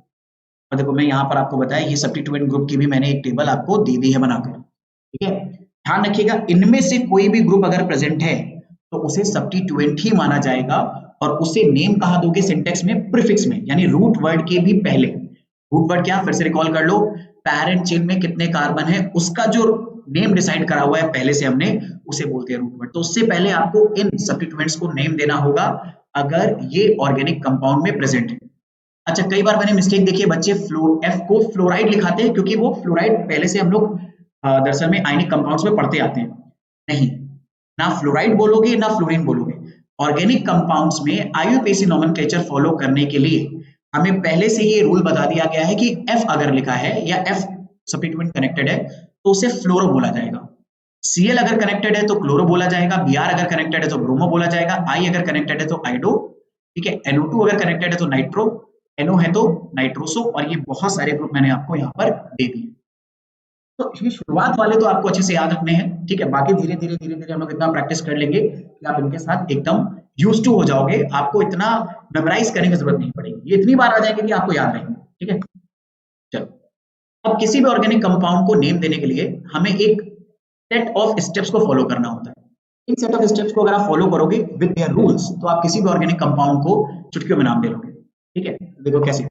और देखो मैं यहाँ पर आपको बताया ये सब्स्टिट्यूएंट ग्रुप की भी मैंने एक टेबल आपको दे दी है बनाकर, ठीक है। ध्यान रखिएगा इनमें से कोई भी ग्रुप अगर प्रेजेंट है तो उसे सब्स्टिट्यूएंट ही माना जाएगा और उसे नेम कहा दोगे सिंटेक्स में, प्रीफिक्स में, यानी रूट वर्ड के भी पहले। रूट वर्ड क्या, फिर से रिकॉल कर लो, पैरेंट चेन में कितने कार्बन है उसका जो नेम डिसाइड करा हुआ है पहले से हमने, उसे बोलते हैं रूट वर्ड। तो उससे पहले आपको इन सब्स्टिट्यूएंट्स को नेम देना होगा अगर ये ऑर्गेनिक कंपाउंड में प्रेजेंट है। अच्छा, कई बार मैंने मिस्टेक देखी है, बच्चे F को फ्लोराइड लिखाते हैं क्योंकि वो फ्लोराइड पहले से हम लोग दरअसल में आयनिक कंपाउंड्स में पढ़ते आते हैं। नहीं, ना फ्लोराइड बोलोगे ना फ्लोरीन बोलोगे। ऑर्गेनिक कंपाउंड्स में आईयूपीएसी नोमेनक्लेचर फॉलो करने के लिए हमें पहले से ये रूल बता दिया गया है कि F अगर लिखा है या F सब्स्टिट्यूएंट कनेक्टेड है तो उसे फ्लोरो बोला जाएगा। Cl अगर कनेक्टेड है तो क्लोरो बोला जाएगा, Br अगर कनेक्टेड है तो ब्रोमो बोला जाएगा, I अगर कनेक्टेड है तो आइडो, ठीक है, NO2 अगर कनेक्टेड है तो नाइट्रो, NO है तो नाइट्रोसो, और ये बहुत सारे ग्रुप मैंने आपको यहाँ पर दे दिए। तो ये शुरुआत वाले तो आपको अच्छे से याद रखने हैं, ठीक है, बाकी धीरे धीरे हम लोग इतना प्रैक्टिस कर लेंगे कि आप इनके साथ एकदम यूज्ड टू हो जाओगे, आपको इतना मेमोराइज करने की जरूरत नहीं पड़ेगी, ये इतनी बार आ जाएंगे कि आपको याद रहेंगे, ठीक है। चलो, अब किसी भी ऑर्गेनिक कंपाउंड को नेम देने के लिए हमें एक सेट ऑफ स्टेप्स को फॉलो करना होता है। इन सेट ऑफ स्टेप्स को अगर आप फॉलो करोगे विद देयर रूल्स तो आप किसी भी ऑर्गेनिक कंपाउंड को चुटकियों में नाम दे लोगे, ठीक है। देखो कैसे,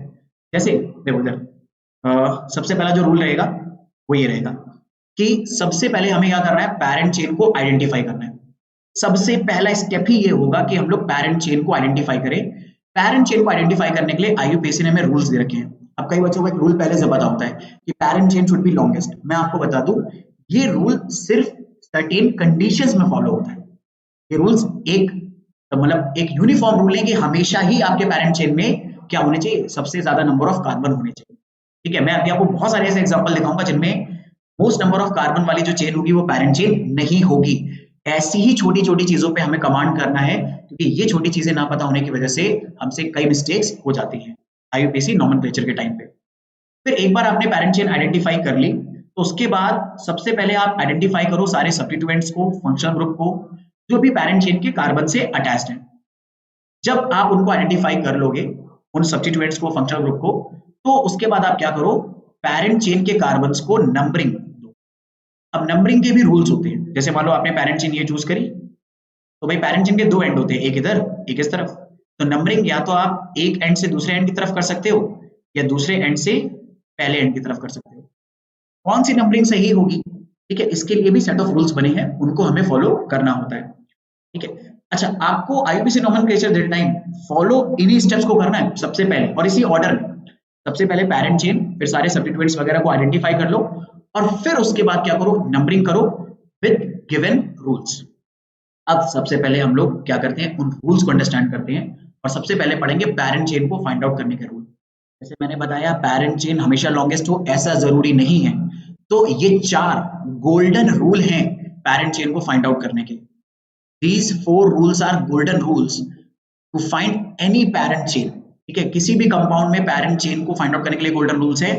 जैसे देखो इधर सबसे पहला जो रूल रहेगा वो ये रहेगा कि सबसे पहले हमें क्या करना है, पेरेंट चेन को आइडेंटिफाई करना है। सबसे पहला स्टेप ही ये होगा कि हम लोग पेरेंट चेन को आइडेंटिफाई करें। पेरेंट चेन को आइडेंटिफाई करने के लिए आईयूपीएसी ने हमें रूल्स दे रखे हैं। अब कई बच्चों को एक रूल पहले से पता होता है कि parent chain should be longest. मैं आपको बता दूं, ये रूल सिर्फ सर्टेन कंडीशंस में फॉलो होता है। ये रूल्स एक मतलब एक यूनिफॉर्म रूल है कि हमेशा ही आपके पेरेंट चेन में क्या होने चाहिए, सबसे ज्यादा नंबर ऑफ कार्बन होने चाहिए, ठीक है। मैं अभी आपको बहुत सारे ऐसे एग्जांपल दिखाऊंगा जिनमें मोस्ट नंबर ऑफ कार्बन वाली जो चेन होगी वो पेरेंट चेन नहीं होगी। ऐसी ही छोटी छोटी चीजों पे हमें कमांड करना है, क्योंकि ये छोटी चीजें ना पता होने की वजह से हमसे कई मिस्टेक्स हो जाती हैं आईयूपीएसी नोमेनक्लेचर के टाइम पे। फिर एक बार आपने पेरेंट चेन आइडेंटिफाई कर ली तो उसके बाद सबसे पहले आप आइडेंटिफाई करो सारे सब्स्टिट्यूएंट्स को, फंक्शनल ग्रुप को, जो भी पेरेंट चेन के कार्बन से अटैच्ड हैं। जब आप उनको आइडेंटिफाई कर लोगे, उन सब्स्टिट्यूएंट्स को, फंक्शनल ग्रुप को, तो उसके बाद आप क्या करो, पेरेंट चेन के कार्बन्स को नंबरिंग दो। अब नंबरिंग के भी रूल्स होते हैं। जैसे मान लो आपने पेरेंट चेन ये चूज करी तो भाई पेरेंट चेन के दो एंड होते हैं, एक इधर एक इस तरफ। तो नंबरिंग या तो आप एक एंड से दूसरे एंड की तरफ कर सकते हो या दूसरे एंड से पहले एंड की तरफ कर सकते हो। कौन सी नंबरिंग सही होगी, ठीक है, इसके लिए भी सेट ऑफ रूल्स बने हैं, उनको हमें फॉलो करना होता है, ठीक है। अच्छा, आपको आईयूपीएसी नोमेनक्लेचर देते टाइम फॉलो इन्हीं स्टेप्स को करना है सबसे पहले, और इसी ऑर्डर में। सबसे पहले पेरेंट चेन, फिर सारे सब्स्टिट्यूएंट्स वगैरह को आइडेंटिफाई कर लो, और फिर उसके बाद क्या करो, नंबरिंग करो विद गिवन रूल्स। अब सबसे पहले हम लोग क्या करते हैं, उन रूल्स को अंडरस्टैंड करते हैं, और सबसे पहले पढ़ेंगे पेरेंट चेन को फाइंड आउट करने के रूल। जैसे मैंने बताया, पेरेंट चेन हमेशा लॉन्गेस्ट हो ऐसा जरूरी नहीं है। तो ये 4 गोल्डन रूल हैं पेरेंट चेन को फाइंड आउट करने के। These 4 rules are golden rules to find any parent chain, ठीक है। किसी भी कंपाउंड में पेरेंट चेन को फाइंड आउट करने के लिए गोल्डन रूल्स है,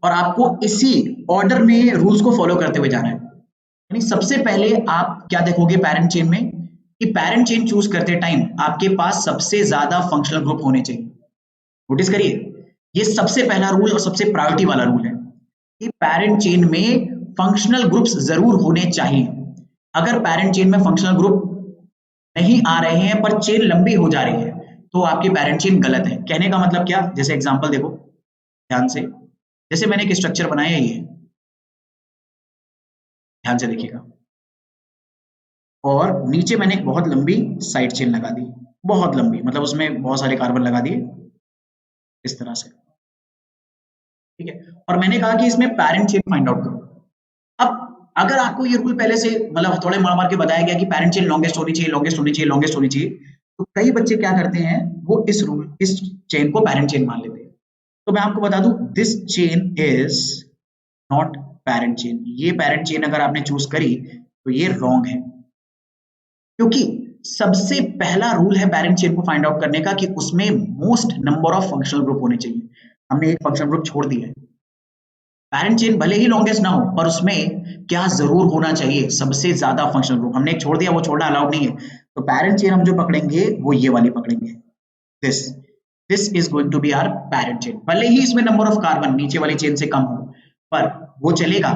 और आपको इसी ऑर्डर में रूल्स को फॉलो करते हुए जाना है। यानी सबसे पहले आप क्या देखोगे पेरेंट चेन में, कि पेरेंट चेन चूज करते टाइम आपके पास सबसे ज्यादा फंक्शनल ग्रुप होने चाहिए। नोटिस करिए, ये सबसे पहला रूल और सबसे प्रायोरिटी वाला रूल है कि पेरेंट चेन में फंक्शनल ग्रुप्स जरूर होने चाहिए। अगर पेरेंट चेन में फंक्शनल ग्रुप नहीं आ रहे हैं पर चेन लंबी हो जा रही है तो आपकी पेरेंट चेन गलत है। कहने का मतलब क्या, जैसे एग्जांपल देखो ध्यान से, जैसे मैंने एक स्ट्रक्चर बनाया है, ये ध्यान से देखिएगा, और नीचे मैंने एक बहुत लंबी साइड चेन लगा दी, बहुत लंबी, मतलब उसमें बहुत सारे कार्बन लगा दिए इस तरह से, ठीक है। और मैंने कहा कि इसमें पेरेंट चेन फाइंड आउट करो। अब अगर आपको ये रूल पहले से मतलब थोड़े मार मार के बताया गया कि पेरेंट चेन लॉन्गेस्ट होनी चाहिए, लॉन्गेस्ट होनी चाहिए, लॉन्गेस्ट होनी चाहिए, तो कई बच्चे क्या करते हैं, वो इस चेन को पेरेंट चेन मान लेते हैं। तो मैं आपको बता दूं, this chain is not parent chain. ये पेरेंट चेन अगर आपने चूज करी तो ये रॉन्ग है, क्योंकि सबसे पहला रूल है पेरेंट चेन को फाइंड आउट करने का कि उसमें most number of functional group होने चाहिए। हमने एक फंक्शनल ग्रुप छोड़ दिया है। पेरेंट चेन भले ही लॉन्गेस्ट ना हो पर उसमें क्या जरूर होना चाहिए, सबसे ज्यादा फंक्शनल ग्रुप। हमने एक छोड़ दिया, वो छोड़ना अलाउड नहीं है। तो पेरेंट चेन हम जो पकड़ेंगे वो ये वाली पकड़ेंगे, this is going to be our parent chain. भले ही इसमें नंबर ऑफ कार्बन नीचे वाली चेन से कम हो पर वो चलेगा,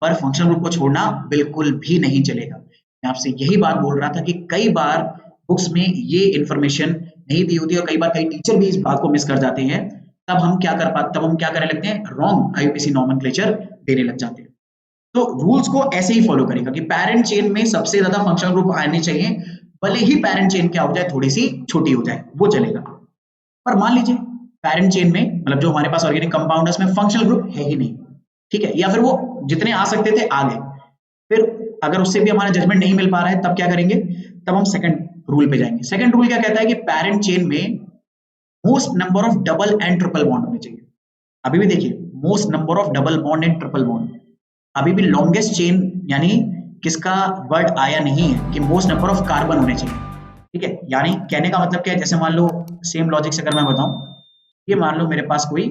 पर फंक्शनल ग्रुप को छोड़ना बिल्कुल भी नहीं चलेगा। मैं आपसे यही बात बोल रहा था कि कई बार बुक्स में ये इंफॉर्मेशन नहीं दी होती और कई बार कई टीचर भी इस बात को मिस कर जाते हैं। तब हम क्या करने लगते हैं, रॉन्ग आईयूपीएसी नोमेनक्लेचर देने लग जाते हैं। तो रूल्स को ऐसे ही फॉलो करेगा कि पेरेंट चेन में सबसे ज्यादा फंक्शनल ग्रुप आने चाहिए, भले ही पेरेंट चेन क्या हो जाए, थोड़ी सी छोटी हो जाए, वो चलेगा। पर मान लीजिए पेरेंट चेन में, मतलब जो हमारे पास ऑर्गेनिक कंपाउंड है उसमें फंक्शनल ग्रुप है ही नहीं, ठीक है, या फिर वो जितने आ सकते थे आ गए, फिर अगर उससे भी हमारा जजमेंट नहीं मिल पा रहा है तब क्या करेंगे, तब हम सेकंड रूल पे जाएंगे। सेकंड रूल क्या कहता है कि पेरेंट चेन में most number of double and triple bond होने चाहिए। अभी भी देखिए, most number of double bond and triple bond, अभी भी लॉन्गेस्ट चेन यानी किसका वर्ड आया नहीं है कि मोस्ट नंबर ऑफ कार्बन होने चाहिए, ठीक है। यानी कहने का मतलब क्या है, जैसे मान लो सेम लॉजिक से अगर मैं बताऊं, ये मान लो मेरे पास कोई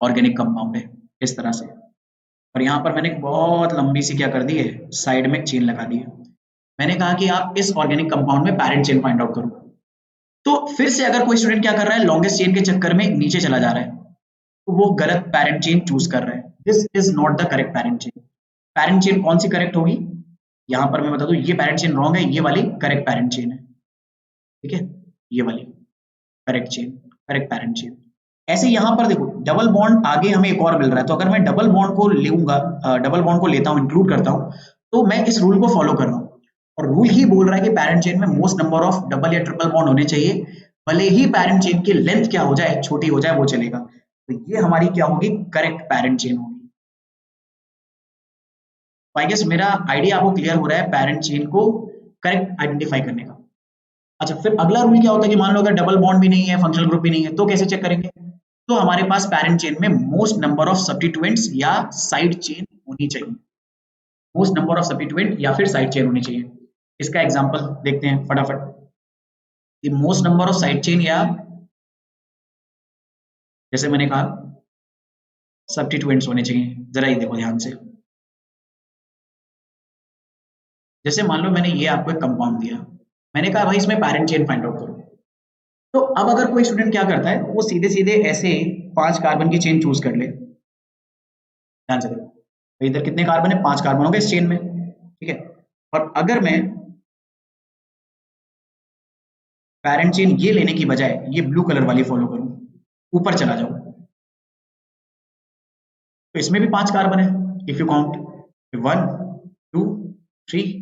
ऑर्गेनिक कंपाउंड है इस तरह से, और यहाँ पर मैंने एक बहुत लंबी सी क्या कर दी है, साइड में चेन लगा दी है। मैंने कहा कि आप इस ऑर्गेनिक कंपाउंड में पेरेंट चेन फाइंड आउट करो। तो फिर से अगर कोई स्टूडेंट क्या कर रहा है, लॉन्गेस्ट चेन के चक्कर में नीचे चला जा रहा है, तो वो गलत पेरेंट चेन चूज कर रहा है। This is not the correct parent chain. Parent chain कौन सी करेक्ट होगी, यहां पर मैं बता दूं, ये पेरेंट चेन रॉन्ग है, ये वाली करेक्ट पेरेंट चेन है, ठीक है, ये वाली correct chain, correct parent chain. ऐसे यहां पर देखो डबल बॉन्ड आगे हमें एक और मिल रहा है, तो अगर मैं डबल बॉन्ड को लूंगा, डबल बॉन्ड को लेता हूं, इंक्लूड करता हूं, तो मैं इस रूल को फॉलो कर रहा हूं, और रूल ही बोल रहा है कि पेरेंट चेन में मोस्ट नंबर ऑफ डबल या ट्रिपल बॉन्ड होने चाहिए, भले ही पेरेंट चेन की लेंथ क्या हो जाए, छोटी हो जाए, वो चलेगा। तो ये हमारी क्या होगी, करेक्ट पेरेंट चेन होगी। आई गेस मेरा आइडिया आपको क्लियर हो रहा है पेरेंट चेन को करेक्ट आइडेंटिफाई करने का। अच्छा, फिर अगला रूल क्या होता है कि मान लो अगर डबल बॉन्ड भी नहीं है, फंक्शनल ग्रुप भी नहीं है, तो कैसे चेक करेंगे। तो हमारे पास पेरेंट चेन में मोस्ट नंबर ऑफ सब्स्टिट्यूएंट्स या साइड चेन होनी चाहिए, मोस्ट नंबर ऑफ सब्स्टिट्यूएंट या फिर साइड चेन होनी चाहिए। इसका एग्जांपल देखते हैं फटाफट, कि most number of side chain या जैसे मैंने कहा सब्स्टिट्यूएंट्स होने चाहिए। जरा ये देखो ध्यान से, जैसे मान लो मैंने ये आपको एक कंपाउंड दिया, मैंने कहा भाई इसमें पेरेंट चेन फाइंड आउट करो। तो अब अगर कोई स्टूडेंट क्या करता है, वो सीधे सीधे ऐसे 5 कार्बन की चेन चूज कर ले, ध्यान से देखो, तो इधर कितने कार्बन है, 5 कार्बन हो गए इस चेन में, ठीक है। और अगर मैं पेरेंट चेन ये लेने की बजाय ये ब्लू कलर वाली फॉलो करूं, ऊपर चला जाऊं, तो इसमें भी 5 कार्बन है, इफ यू काउंट 1 2 3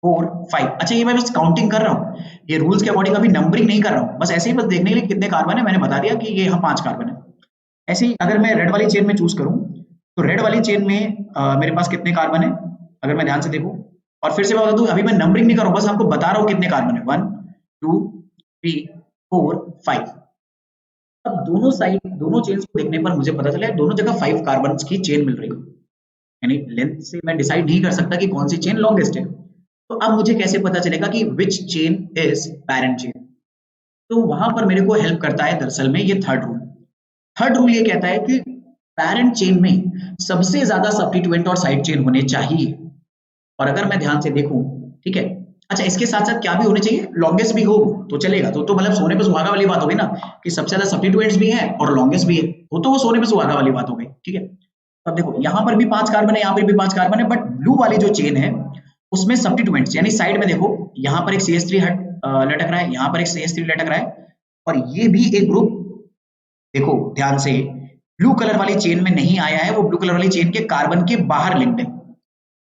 4 5। अच्छा, ये मैं बस काउंटिंग कर रहा हूँ, ये रूल्स के अकॉर्डिंग अभी नंबरिंग नहीं कर रहा हूँ, बस ऐसे ही बस देखने के लिए कितने कार्बन है मैंने बता दिया कि ये यहाँ 5 कार्बन है। ऐसे ही अगर मैं रेड वाली चेन में चूज करूं, तो रेड वाली चेन में मेरे पास कितने कार्बन है, अगर मैं ध्यान से देखूं, और फिर से मैं बता दूं, अभी मैं नंबरिंग नहीं कर रहा हूं, बस आपको बता रहा हूं कितने कार्बन है, 1 2 3 4 5। अब दोनों साइड, दोनों चेन्स को देखने पर मुझे पता चला है दोनों जगह 5 कार्बन की चेन मिल रही है, यानी लेंथ से मैं डिसाइड नहीं कर सकता कि कौन सी चेन लॉन्गेस्ट है। तो अब मुझे कैसे पता चलेगा कि विच चेन इज पेरेंट चेन। तो वहां पर मेरे को हेल्प करता है दरअसल में ये थर्ड रूल। थर्ड रूल ये कहता है कि पेरेंट चेन में सबसे ज्यादा सब्स्टिट्यूएंट और साइड चेन होने चाहिए। और अगर मैं ध्यान से देखूं, ठीक है, अच्छा इसके साथ साथ क्या भी होने चाहिए, लॉन्गेस्ट भी हो तो चलेगा, तो मतलब सोने पे सुहागा वाली बात होगी ना, कि सबसे ज्यादा सब्स्टिट्यूएंट्स भी है और लॉन्गेस्ट भी है, तो वो सोने पे सुहागा वाली बात हो गई, ठीक है। अब देखो यहाँ पर भी 5 कार्बन है, यहाँ पर भी 5 कार्बन है, बट ब्लू वाली जो चेन है उसमें सब्स्टिट्यूएंट्स यानी साइड में देखो, यहाँ पर एक CH3 लटक रहा है, यहाँ पर एक CH3 लटक रहा है, और ये भी एक ग्रुप, देखो ध्यान से, ब्लू कलर वाली चेन में नहीं आया है, वो ब्लू कलर वाली चेन के कार्बन के बाहर लिंक्ड है,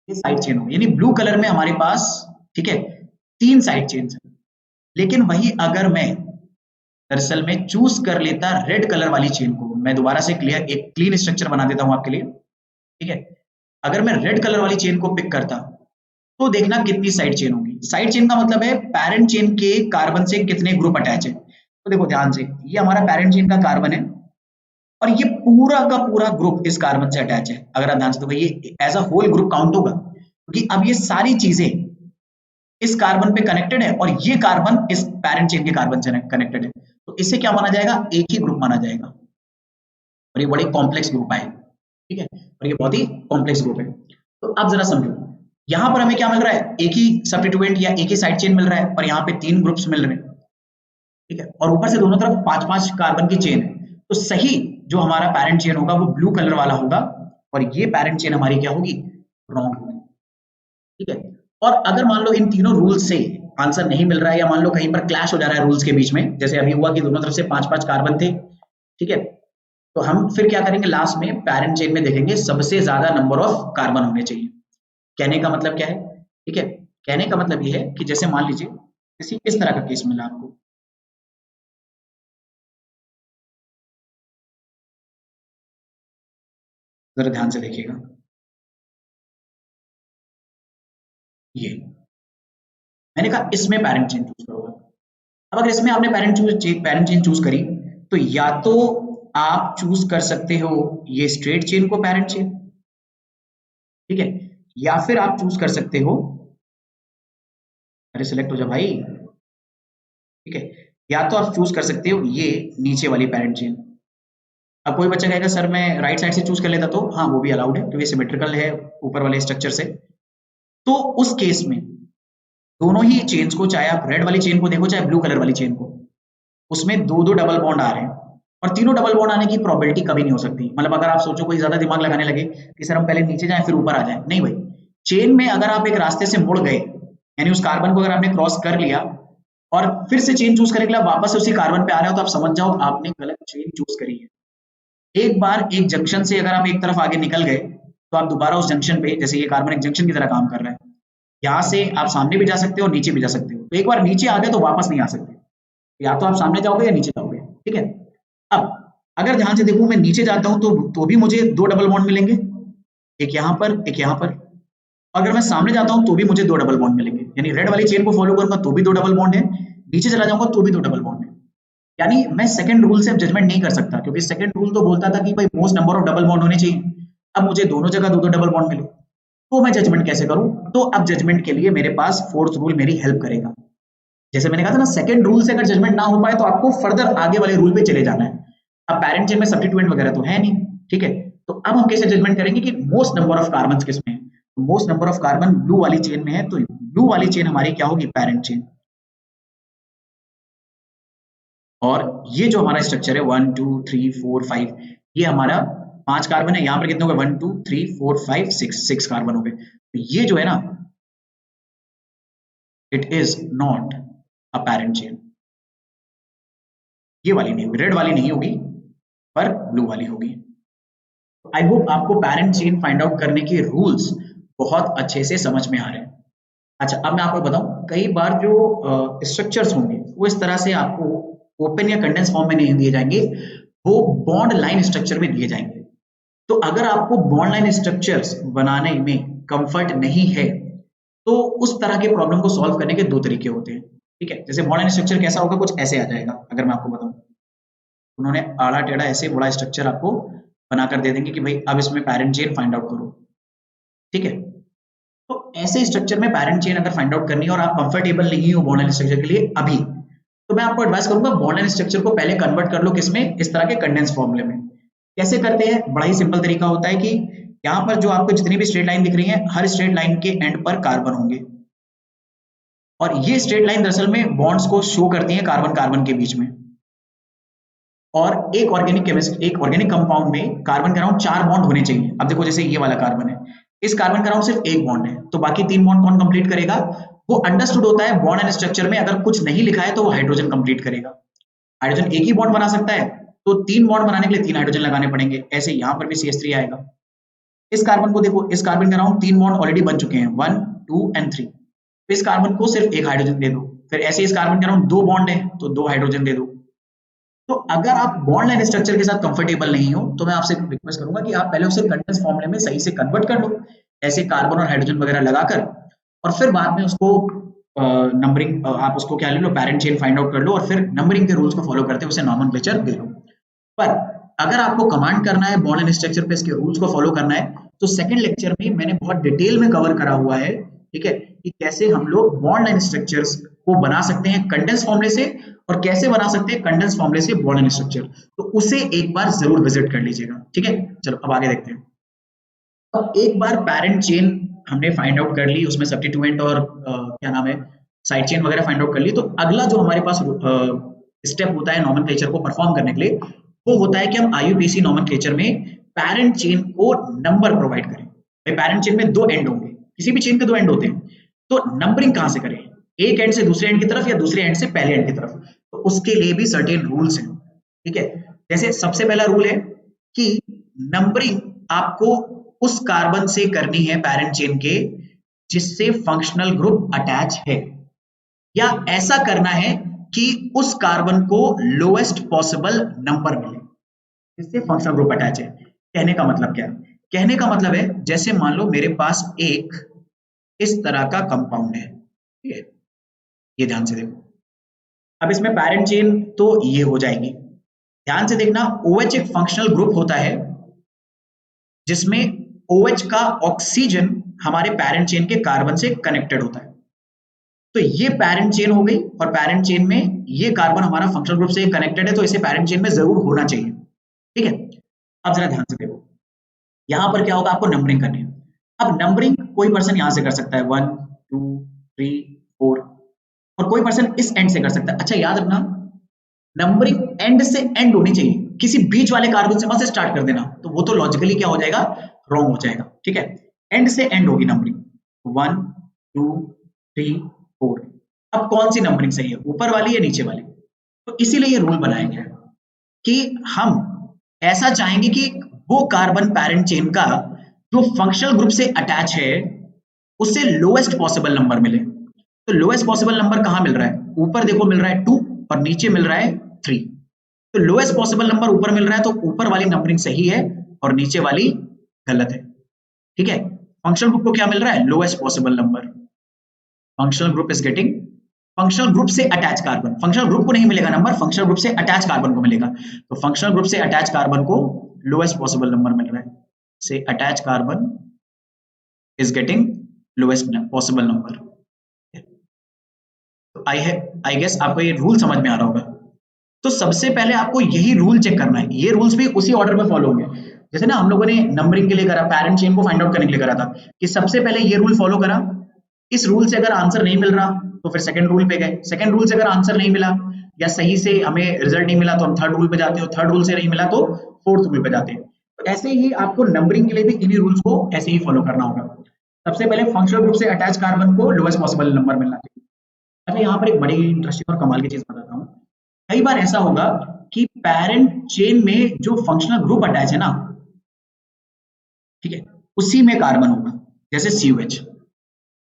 ये साइड चेन हो, यानी ब्लू कलर में हमारे पास, ठीक है, 3 साइड चेन है। लेकिन वही अगर मैं दरअसल में चूज कर लेता रेड कलर वाली चेन को, मैं दोबारा से क्लियर एक क्लीन स्ट्रक्चर बना देता हूं आपके लिए, ठीक है, अगर मैं रेड कलर वाली चेन को पिक करता, तो देखना कितनी साइड चेन होगी। साइड चेन का मतलब है पेरेंट चेन के कार्बन से कितने ग्रुप अटैच है। तो देखो ध्यान से, ये हमारा पेरेंट चेन का कार्बन है, और ये पूरा का पूरा ग्रुप इस कार्बन से अटैच है। अगर आप ध्यान से देखो, ये as a whole group count होगा, क्योंकि अब ये सारी चीजें इस कार्बन पे कनेक्टेड है, और ये कार्बन इस पेरेंट चेन के कार्बन से कनेक्टेड है, तो इसे क्या माना जाएगा, एक ही ग्रुप माना जाएगा, और ये बड़ी कॉम्प्लेक्स ग्रुप है, ठीक है, और ये बहुत ही कॉम्प्लेक्स ग्रुप है। तो अब जरा समझो, यहां पर हमें क्या मिल रहा है, एक ही सब्स्टिट्यूएंट या एक ही साइड चेन मिल रहा है, और यहाँ पे 3 ग्रुप्स मिल रहे हैं, ठीक है, और ऊपर से दोनों तरफ 5-5 कार्बन की चेन है। तो सही जो हमारा पेरेंट चेन होगा वो ब्लू कलर वाला होगा, और ये पेरेंट चेन हमारी क्या होगी, रॉन्ग होगी, ठीक है। और अगर मान लो इन तीनों रूल्स से आंसर नहीं मिल रहा है, या मान लो कहीं पर क्लैश हो जा रहा है रूल्स के बीच में, जैसे अभी हुआ कि दोनों तरफ से 5-5 कार्बन थे, ठीक है, तो हम फिर क्या करेंगे, लास्ट में पेरेंट चेन में देखेंगे सबसे ज्यादा नंबर ऑफ कार्बन होने चाहिए। कहने का मतलब क्या है, ठीक है, कहने का मतलब ये है कि जैसे मान लीजिए किसी इस तरह का केस मिला आपको, जरा ध्यान से देखिएगा, ये मैंने कहा इसमें पैरेंट चेन चूज करोगे। अब अगर इसमें आपने पैरेंट चेन चूज करी, तो या तो आप चूज कर सकते हो ये स्ट्रेट चेन को पैरेंट चेन, ठीक है, या फिर आप चूज कर सकते हो, अरे सिलेक्ट हो जा भाई, ठीक है, या तो आप चूज कर सकते हो ये नीचे वाली पैरेंट चेन। अब कोई बच्चा कहेगा सर मैं राइट साइड से चूज कर लेता, तो हाँ वो भी अलाउड है क्योंकि सिमेट्रिकल है ऊपर वाले स्ट्रक्चर से। तो उस केस में दोनों ही चेन्स को, चाहे आप रेड वाली चेन को देखो चाहे ब्लू कलर वाली चेन को, उसमें दो दो डबल बॉन्ड आ रहे हैं, और तीनों डबल बॉन्ड आने की प्रोबेबिलिटी कभी नहीं हो सकती। मतलब अगर आप सोचो कोई ज्यादा दिमाग लगाने लगे कि सर हम पहले नीचे जाएं फिर ऊपर आ जाएं, नहीं भाई, चेन में अगर आप एक रास्ते से मुड़ गए, यानी उस कार्बन को अगर आपने क्रॉस कर लिया और फिर से चेन चूज करने के लिए वापस उसी कार्बन पे आ रहे हो, तो आप समझ जाओ आपने गलत चेन चूज करी है। एक बार एक जंक्शन से अगर आप एक तरफ आगे निकल गए, तो आप दोबारा उस जंक्शन पे, जैसे ये कार्बन एक जंक्शन की तरह काम कर रहा है, यहाँ से आप सामने भी जा सकते हो और नीचे भी जा सकते हो। तो एक बार नीचे आ गए तो वापस नहीं आ सकते, या तो आप सामने जाओगे या नीचे जाओगे, ठीक है। अब अगर ध्यान से देखूं, मैं नीचे जाता हूं तो भी मुझे दो डबल बॉन्ड मिलेंगे, एक यहाँ पर एक यहाँ पर। अगर मैं सामने जाता हूं तो भी मुझे दो डबल बॉन्ड मिलेंगे, यानी रेड वाली चेन को फॉलो करूंगा तो भी दो डबल बॉन्ड है, नीचे चला जाऊंगा तो भी दो डबल बॉन्ड है। यानी मैं सेकंड रूल से अब जजमेंट नहीं कर सकता, क्योंकि सेकंड रूल तो बोलता था कि भाई most number of double bond होने चाहिए। अब मुझे दोनों जगह दो दो डबल बॉन्ड मिले, तो मैं जजमेंट कैसे करूं? तो अब जजमेंट के लिए मेरे पास फोर्थ रूल मेरी हेल्प करेगा। जैसे मैंने कहा था ना, सेकंड रूल से अगर जजमेंट ना हो पाए तो आपको फर्दर आगे वाले रूल पे चले जाना है। अब पैरेंट चेन में सब्स्टिट्यूएंट वगैरह तो है नहीं, ठीक है, तो अब हम कैसे जजमेंट करेंगे कि मोस्ट नंबर ऑफ कार्बन किसमें है? Most number of carbon blue वाली चेन में है, तो ब्लू वाली चेन हमारी क्या होगी? Parent chain. और ये जो हमारा स्ट्रक्चर है 1 2 3 4 5, ये हमारा 5 कार्बन है, यहाँ पर कितने हो गए? 1 2 3 4 5 6 कार्बन हो गए। तो ये जो है ना, it is not a parent chain. ये वाली नहीं होगी, रेड वाली नहीं होगी, पर ब्लू वाली होगी। आई होप आपको पैरेंट चेन फाइंड आउट करने के रूल्स बहुत अच्छे से समझ में आ रहे हैं। अच्छा, अब मैं आपको बताऊं, कई बार जो स्ट्रक्चर्स होंगे वो इस तरह से आपको ओपन या कंडेंस फॉर्म में नहीं दिए जाएंगे, वो बॉन्ड लाइन स्ट्रक्चर में दिए जाएंगे। तो अगर आपको बॉन्ड लाइन स्ट्रक्चर्स बनाने में कंफर्ट नहीं है, तो उस तरह के प्रॉब्लम को सॉल्व करने के दो तरीके होते हैं, ठीक है। जैसे बॉन्ड लाइन स्ट्रक्चर कैसा होगा, कुछ ऐसे आ जाएगा। अगर मैं आपको बताऊं, उन्होंने आड़ा टेढ़ा ऐसे बड़ा स्ट्रक्चर आपको बनाकर दे देंगे कि भाई अब इसमें पैरेंट चेन फाइंड आउट करो, ठीक है। तो ऐसे स्ट्रक्चर में पैरेंट चेन अगर फाइंड आउट करनी है और आप कंफर्टेबल नहीं हो बॉन्ड लाइन स्ट्रक्चर के लिए अभी, तो मैं आपको एडवाइस करूंगा बॉन्ड लाइन स्ट्रक्चर को पहले कन्वर्ट कर लो किसमें? इस तरह के कंडेंस फॉर्मूले में। कैसे करते हैं? बड़ा ही सिंपल तरीका होता है कि यहाँ पर जो आपको जितनी भी स्ट्रेट लाइन दिख रही है, हर स्ट्रेट लाइन के एंड पर कार्बन होंगे, और ये स्ट्रेट लाइन दरअसल में बॉन्ड्स को शो करती है कार्बन कार्बन के बीच में। और एक ऑर्गेनिक कंपाउंड में कार्बन के अराउंड 4 बॉन्ड होने चाहिए। अब देखो, जैसे ये वाला कार्बन है, इस कार्बन के अराउंड सिर्फ एक बॉन्ड है, तो बाकी 3 बॉन्ड कौन कंप्लीट करेगा? वो अंडरस्टूड होता है बॉन्ड एंड स्ट्रक्चर में अगर कुछ नहीं लिखा है तो वो हाइड्रोजन कंप्लीट करेगा। हाइड्रोजन एक ही बॉन्ड बना सकता है, तो 3 बॉन्ड बनाने के लिए 3 हाइड्रोजन लगाने पड़ेंगे। ऐसे यहाँ पर भी CH3 आएगा। इस कार्बन को देखो, इस कार्बन के अराउंड 3 बॉन्ड ऑलरेडी बन चुके हैं, 1 2 एंड 3। इस कार्बन को सिर्फ एक हाइड्रोजन दे दो। फिर ऐसे इस कार्बन के अराउंड 2 बॉन्ड है, तो 2 हाइड्रोजन दे दो। तो अगर आप बॉन्ड लाइन स्ट्रक्चर के साथ कंफर्टेबल नहीं हो, तो मैं आपसे रिक्वेस्ट करूंगा कि आप पहले उसे कंडेंस फॉर्मूले में सही से कन्वर्ट कर लो, ऐसे कार्बन और हाइड्रोजन वगैरह लगाकर, और फिर बाद में उसको नंबरिंग, आप उसको क्या ले लो, पैरेंट चेन फाइंड आउट कर लो, और फिर नंबरिंग के रूल्स को फॉलो करते हुए उसे नॉमेनक्लेचर दे लो। पर अगर आपको कमांड करना है बॉन्ड लाइन स्ट्रक्चर पे, इसके रूल्स को फॉलो करना है, तो सेकंड लेक्चर में मैंने बहुत डिटेल में कवर करा हुआ है, ठीक है, कि कैसे हम लोग बॉन्ड लाइन स्ट्रक्चर्स को बना सकते हैं कंडेंस फॉर्मूले से, और कैसे बना सकते हैं कंडेंस फॉर्मूले से बॉन्ड लाइन स्ट्रक्चर। तो उसे एक बार जरूर विजिट कर लीजिएगा, ठीक है। चलो अब आगे देखते हैं। अब एक बार पैरेंट चेन हमने फाइंड आउट कर ली, उसमें सब्स्टिट्यूएंट और क्या नाम है, साइड चेन वगैरह फाइंड आउट कर ली, तो अगला जो हमारे पास स्टेप होता है नॉमेनक्लेचर को परफॉर्म करने के लिए, वो होता है कि हम IUPAC नॉमेनक्लेचर में पैरेंट चेन को नंबर प्रोवाइड करें। भाई पैरेंट चेन में 2 एंड होंगे, किसी भी चेन के 2 एंड होते हैं, तो नंबरिंग कहां से करें? एक एंड से दूसरे एंड की तरफ, या दूसरे एंड से पहले एंड की तरफ? तो उसके लिए भी सर्टेन रूल्स हैं, ठीक है। जैसे सबसे पहला रूल है कि नंबरिंग आपको उस कार्बन से करनी है पैरेंट चेन के जिससे फंक्शनल ग्रुप अटैच है, या ऐसा करना है कि उस कार्बन को लोएस्ट पॉसिबल नंबर मिले जिससे फंक्शनल ग्रुप अटैच है। कहने का मतलब क्या है कहने का मतलब है जैसे मान लो मेरे पास एक इस तरह का कंपाउंड है, ठीक है, ये ध्यान से देखो। अब इसमें पैरेंट चेन तो ये हो जाएगी। ध्यान से देखना, OH एक फंक्शनल ग्रुप होता है जिसमें OH का ऑक्सीजन हमारे पैरेंट चेन के कार्बन से कनेक्टेड होता है। तो ये पैरेंट चेन हो गई, और पैरेंट चेन में ये कार्बन हमारा फंक्शनल ग्रुप से कनेक्टेड है, तो इसे पैरेंट चेन में जरूर होना चाहिए, ठीक है। अब जरा ध्यान से देखो, यहां पर क्या होगा, आपको नंबरिंग करनी है। अब नंबरिंग कोई पर्सन यहां से कर सकता है 1 2 3 4, और कोई पर्सन इस एंड से कर सकता है। अच्छा याद रखना, नंबरिंग एंड से एंड होनी चाहिए, किसी बीच वाले कार्बन से मत स्टार्ट कर देना, तो वो तो लॉजिकली क्या हो जाएगा, रॉन्ग हो जाएगा, ठीक है। एंड से एंड होगी नंबरिंग 1 2 3 4। अब कौन सी नंबरिंग सही है, ऊपर वाली या नीचे वाली? तो इसीलिए ये रूल बनाया गया है कि हम ऐसा चाहेंगे कि वो कार्बन पैरेंट चेन का जो फंक्शनल ग्रुप से अटैच है उससे लोएस्ट पॉसिबल नंबर मिले। तो लोएस्ट पॉसिबल नंबर कहां मिल रहा है, ऊपर देखो मिल रहा है 2 और नीचे मिल रहा है 3। तो लोएस्ट पॉसिबल नंबर ऊपर मिल रहा है, तो ऊपर वाली नंबरिंग सही है और नीचे वाली गलत है, ठीक है। फंक्शनल ग्रुप को क्या मिल रहा है, lowest possible number. Functional group is getting functional group से अटैच कार्बन, फंक्शनल ग्रुप को नहीं मिलेगा नंबर, फंक्शनल ग्रुप से अटैच कार्बन को मिलेगा। तो फंक्शनल ग्रुप से अटैच कार्बन को लोएस्ट पॉसिबल नंबर मिल रहा है, से attach carbon is getting lowest possible number. तो आई गेस आपको ये रूल समझ में आ रहा होगा। तो सबसे पहले आपको यही रूल चेक करना है, ये रूल्स भी उसी ऑर्डर में फॉलो होंगे जैसे ना हम लोगों ने नंबरिंग के लिए करा, पैरेंट चेन को फाइंड आउट करने के लिए करा था, कि सबसे पहले ये रूल फॉलो करा, इस रूल से अगर आंसर नहीं मिल रहा तो फिर सेकंड रूल पे गए, सेकंड रूल से अगर आंसर नहीं मिला या सही से हमें रिजल्ट नहीं मिला तो हम थर्ड रूल पे जाते हो, थर्ड रूल से नहीं मिला तो फोर्थ रूल पे जाते हैं। तो ऐसे ही आपको नंबरिंग के लिए भी इन्हीं रूल्स को ऐसे ही फॉलो करना होगा। सबसे पहले फंक्शनल ग्रुप से अटैच कार्बन को लोएस्ट पॉसिबल नंबर मिलना चाहिए। अच्छा यहाँ पर एक बड़ी इंटरेस्टिंग और कमाल की चीज बताता हूँ, कई बार ऐसा होगा कि पैरेंट चेन में जो फंक्शनल ग्रुप अटैच है ना, ठीक है, उसी में कार्बन होगा, जैसे COH।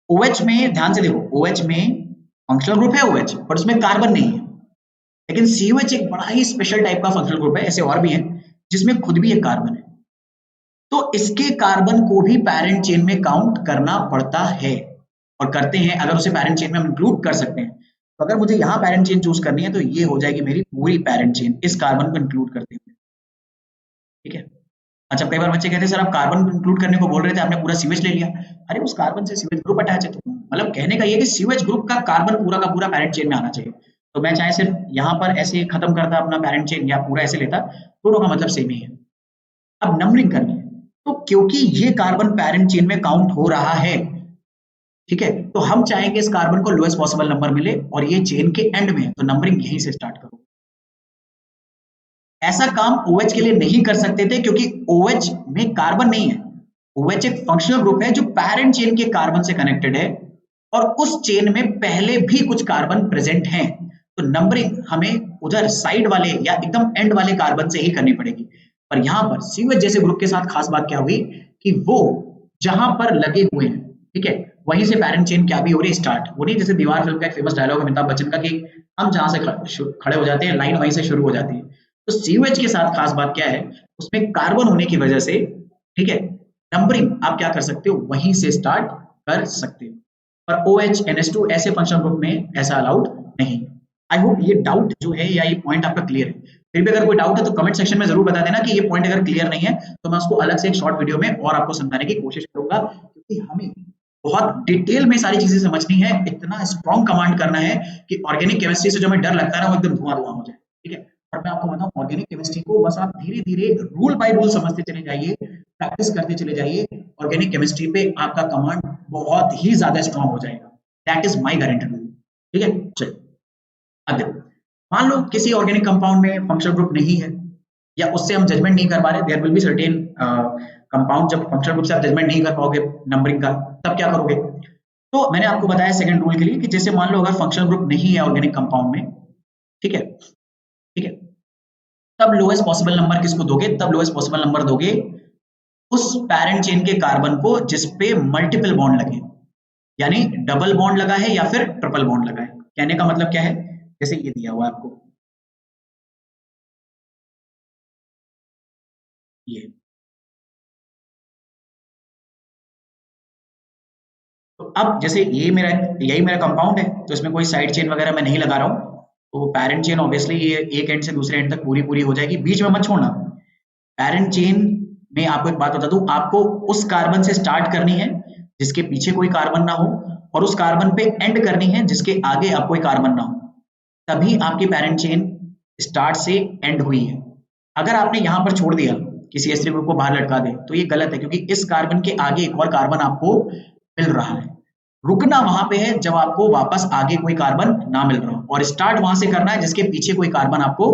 OH में ध्यान से देखो, OH में फंक्शनल ग्रुप है OH, पर उसमें कार्बन नहीं है। लेकिन COH एक बड़ा ही स्पेशल टाइप का फंक्शनल ग्रुप है, ऐसे और भी है जिसमें खुद भी एक कार्बन है। तो इसके कार्बन को भी पैरेंट चेन में काउंट करना पड़ता है, और करते हैं, अगर उसे पैरेंट चेन में हम इंक्लूड कर सकते हैं। तो अगर मुझे यहाँ पैरेंट चेन चूज करनी है तो ये हो जाएगी मेरी पूरी पैरेंट चेन इस कार्बन को इंक्लूड करते हुए, ठीक है। अच्छा कई बार बच्चे कहते हैं सर आप कार्बन इंक्लूड करने को बोल रहे थे, आपने पूरा सीवेज ले लिया। अरे उस कार्बन से सीवेज ग्रुप अटैच है, तो मतलब कहने का ये कि सीवेज ग्रुप का कार्बन पूरा का पूरा पैरेंट चेन में आना चाहिए। तो मैं चाहे सिर्फ यहाँ पर ऐसे खत्म करता अपना पैरेंट चेन या पूरा ऐसे लेता, दोनों का मतलब सेम ही है। अब नंबरिंग करनी है, तो क्योंकि ये कार्बन पैरेंट चेन में काउंट हो रहा है, ठीक है, तो हम चाहेंगे इस कार्बन को लोएस्ट पॉसिबल नंबर मिले, और ये चेन के एंड में है, तो नंबरिंग यहीं से स्टार्ट करो। ऐसा काम OH के लिए नहीं कर सकते थे क्योंकि OH में कार्बन नहीं है। OH एक फंक्शनल ग्रुप है जो पैरेंट चेन के कार्बन से कनेक्टेड है, और उस चेन में पहले भी कुछ कार्बन प्रेजेंट हैं, तो नंबरिंग हमें उधर साइड वाले या एकदम एंड वाले कार्बन से ही करनी पड़ेगी। पर यहाँ पर COH जैसे ग्रुप के साथ खास बात क्या हुई कि वो जहां पर लगे हुए हैं, ठीक है, वहीं से पैरेंट चेन क्या भी हो रही है स्टार्ट। वो नहीं जैसे दीवार फिल्म का एक फेमस डायलॉग है अमिताभ बच्चन का कि हम जहां से खड़े हो जाते हैं लाइन वहीं से शुरू हो जाती है। तो COH के साथ खास बात क्या है, उसमें कार्बन होने की वजह से, ठीक है, नंबरिंग आप क्या कर सकते हो, वहीं से स्टार्ट कर सकते हो। और OH NH2 ऐसे फंक्शनल ग्रुप में ऐसा अलाउड नहीं। आई होप ये डाउट जो है या ये पॉइंट आपका क्लियर है। फिर भी अगर कोई डाउट है तो कमेंट सेक्शन में जरूर बता देना कि ये पॉइंट अगर क्लियर नहीं है तो मैं उसको अलग से एक शॉर्ट वीडियो में और आपको समझाने की कोशिश करूंगा, क्योंकि हमें बहुत डिटेल में सारी चीजें समझनी है, इतना स्ट्रॉन्ग कमांड करना है कि ऑर्गेनिक केमिस्ट्री से जो हमें डर लगता है ना वो एकदम धुआं धुआं हो जाए, ठीक है। और मैं आपको बताऊं ऑर्गेनिक केमिस्ट्री को बस आप धीरे धीरे रूल बाय रूल समझते चले जाइए, प्रैक्टिस करते चले जाइए, ऑर्गेनिक केमिस्ट्री पे आपका कमांड बहुत ही ज्यादा स्ट्रॉन्ग हो जाएगा। दैट इज माई गारंटी, ठीक है। चलिए अब देखो, मान लो किसी ऑर्गेनिक कंपाउंड में फंक्शनल ग्रुप नहीं है या उससे हम जजमेंट नहीं कर पा रहे, there will be certain compound, जब फंक्शनल ग्रुप से आप जजमेंट नहीं कर पाओगे नंबरिंग का, तब क्या करोगे? तो मैंने आपको बताया सेकंड रूल के लिए कि जैसे मान लो अगर फंक्शनल ग्रुप नहीं है ऑर्गेनिक कंपाउंड में, ठीक है, ठीक है, तब लोएस्ट पॉसिबल नंबर किसको दोगे? तब लोएस्ट पॉसिबल नंबर दोगे उस पैरेंट चेन के कार्बन को जिसपे मल्टीपल बॉन्ड लगे, यानी डबल बॉन्ड लगा है या फिर ट्रिपल बॉन्ड लगा है। कहने का मतलब क्या है, जैसे ये दिया हुआ है आपको, ये तो अब जैसे यही मेरा कंपाउंड है, तो इसमें कोई साइड चेन वगैरह मैं नहीं लगा रहा हूँ, तो पैरेंट चेन ऑब्वियसली ये एक एंड से दूसरे एंड तक पूरी पूरी हो जाएगी, बीच में मत छोड़ना। पैरेंट चेन में आपको एक बात बता दूं, आपको उस कार्बन से स्टार्ट करनी है जिसके पीछे कोई कार्बन ना हो, और उस कार्बन पे एंड करनी है जिसके आगे अब कोई कार्बन ना हो, तभी आपकी पैरेंट चेन स्टार्ट से एंड हुई है। अगर आपने यहाँ पर छोड़ दिया कि CH3 ग्रुप को बाहर लटका दे, तो ये गलत है, क्योंकि इस कार्बन के आगे एक और कार्बन आपको मिल रहा है। रुकना वहां पे है जब आपको वापस आगे कोई कार्बन ना मिल रहा हो, और स्टार्ट वहां से करना है जिसके पीछे कोई कार्बन आपको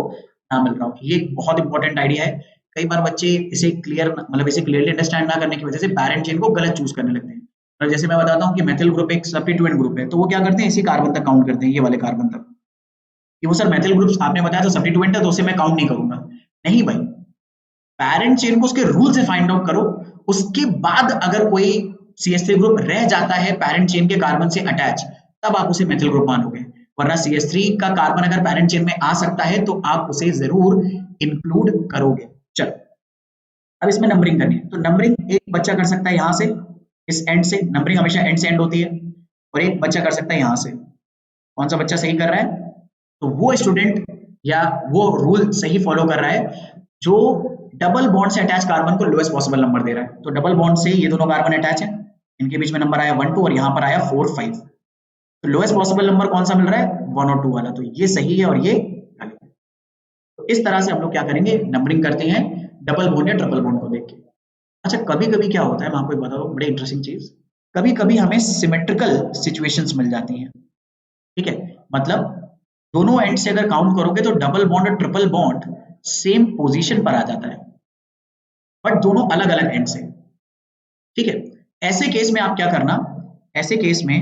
ना मिल रहा हो। ये बहुत इंपॉर्टेंट आइडिया है। कई बार बच्चे इसे क्लियरली अंडरस्टैंड ना करने की वजह से पैरेंट चेन को गलत चूज करने लगते हैं। और जैसे मैं बताता हूँ कि मेथिल ग्रुप एक सब्स्टिट्यूएंट ग्रुप है, तो वो क्या करते हैं, इसी कार्बन तक काउंट करते हैं, ये वाले कार्बन तक, कि वो सर मेथिल ग्रुप आपने बताया तो सब्स्टिट्यूएंट है, तो उसे मैं काउंट नहीं करूंगा। नहीं भाई, पैरेंट चेन को उसके रूल से फाइंड आउट करो, उसके बाद अगर कोई CH3 ग्रुप रह जाता है पैरेंट चेन के कार्बन से अटैच, तब आप उसे मेथिल ग्रुप मानोगे, वरना CH3 का कार्बन अगर पैरेंट चेन में आ सकता है तो आप उसे जरूर इंक्लूड करोगे। चलो, अब इसमें नंबरिंग करनी है, तो नंबरिंग एक बच्चा कर सकता है यहाँ से, इस एंड से, नंबरिंग हमेशा एंड से एंड होती है, और एक बच्चा कर सकता है यहाँ से। कौन सा बच्चा सही कर रहा है? तो वो स्टूडेंट या वो रूल सही फॉलो कर रहा है जो डबल बॉन्ड से अटैच कार्बन को लोएस्ट पॉसिबल नंबर दे रहा है। तो डबल बॉन्ड से ये दोनों कार्बन अटैच है, इनके बीच में नंबर आया 1 2 और यहाँ पर आया 4 5, तो लोएस्ट पॉसिबल नंबर कौन सा मिल रहा है? 1 और 2 वाला, तो ये सही है और ये गलत है। तो इस तरह से हम लोग क्या करेंगे, नंबरिंग करते हैं डबल बॉन्ड या ट्रिपल बॉन्ड को देख के। अच्छा, कभी कभी क्या होता है, मैं आपको एक बता दूं, बड़ी इंटरेस्टिंग चीज, कभी कभी हमें सिमेट्रिकल सिचुएशंस मिल जाती हैं, ठीक है, मतलब दोनों एंड से अगर काउंट करोगे तो डबल बॉन्ड और ट्रिपल बॉन्ड सेम पोजीशन पर आ जाता है, बट दोनों अलग अलग एंड से, ठीक है। ऐसे केस में आप क्या करना, ऐसे केस में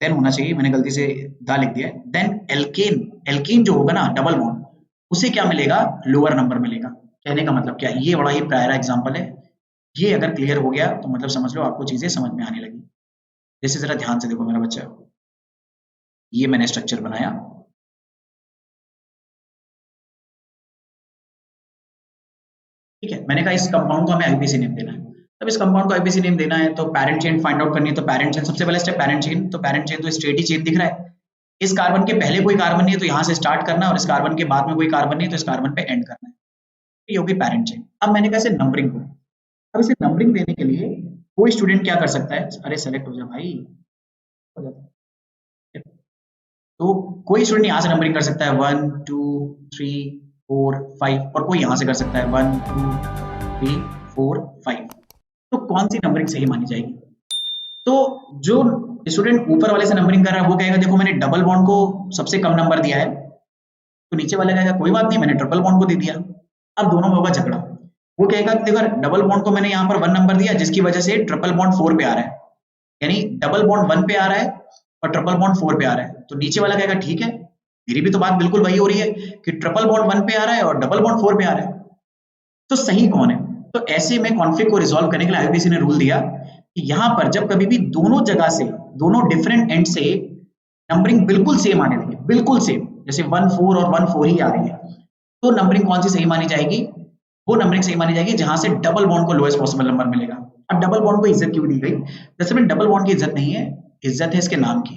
देन होना चाहिए, मैंने गलती से दा लिख दिया है, देन एल्केन, एल्कीन जो होगा ना डबल बॉन्ड, उसे क्या मिलेगा? लोअर नंबर मिलेगा। कहने का मतलब क्या है, ये बड़ा ही प्यारा एग्जांपल है, ये अगर क्लियर हो गया तो मतलब समझ लो आपको चीजें समझ में आने लगी। जैसे जरा ध्यान से देखो मेरा बच्चा, ये मैंने स्ट्रक्चर बनाया, ठीक है, मैंने कहा इस कंपाउंड को हमें आईपीसी नेम देना है। अब इस कंपाउंड को आईपीसी नेम देना है तो पैरेंट चेन फाइंड आउट करनी है, तो पैरेंट चेन सबसे पहले स्टेप पैरेंट चेन, तो पैरेंट चेन तो स्ट्रेट ही चेन दिख रहा है, इस कार्बन के पहले कोई कार्बन नहीं है तो यहाँ से स्टार्ट करना है, और इस कार्बन के बाद में कोई कार्बन नहीं है तो इस कार्बन पे एंड करना है, ये होगी पैरेंट चेन। अब मैंने कहा इसे नंबरिंग को, अब इसे नंबरिंग देने के लिए कोई स्टूडेंट क्या कर सकता है, अरे सेलेक्ट हो जा भाई, हो जाता है। तो कोई स्टूडेंट यहाँ से नंबरिंग कर सकता है 1 2 3 4 5, और कोई यहाँ से कर सकता है 1 2 3 4 5। तो कौन सी नंबरिंग सही मानी जाएगी? तो जो स्टूडेंट ऊपर वाले से नंबरिंग कर रहा है वो कहेगा देखो मैंने डबल बॉन्ड को सबसे कम नंबर दिया है, तो नीचे वाला कहेगा कोई बात नहीं मैंने ट्रिपल बॉन्ड को दे दिया। अब दोनों में होगा झगड़ा, वो कहेगा कि देखो डबल बॉन्ड को मैंने यहाँ पर 1 नंबर दिया जिसकी वजह से ट्रिपल बॉन्ड 4 पे आ रहा है, यानी डबल बॉन्ड 1 पे आ रहा है और ट्रिपल बॉन्ड 4 पे आ रहा है। तो नीचे वाला कहेगा ठीक है, मेरी भी तो बात बिल्कुल वही हो रही है कि ट्रिपल बॉन्ड 1 पे आ रहा है और डबल बॉन्ड 4 पे आ रहा है, तो सही कौन है? तो ऐसे में कॉन्फ्लिक्ट को रिजॉल्व करने के लिए आईयूपीएसी ने रूल दिया कि यहाँ पर जब कभी भी दोनों जगह से, दोनों डिफरेंट एंड से नंबरिंग बिल्कुल सेम आने लगे, बिल्कुल सेम, जैसे 1 4 और 1 4 ही आ रही है, तो नंबरिंग कौन सी सही मानी जाएगी? वो नंबरिंग सही मानी जाएगी जहां से डबल बॉन्ड को लोएस्ट पॉसिबल नंबर मिलेगा। अब डबल बॉन्ड को इज्जत क्यों दी गई? दरअसल में डबल बॉन्ड की इज्जत नहीं है, इज्जत है इसके नाम की।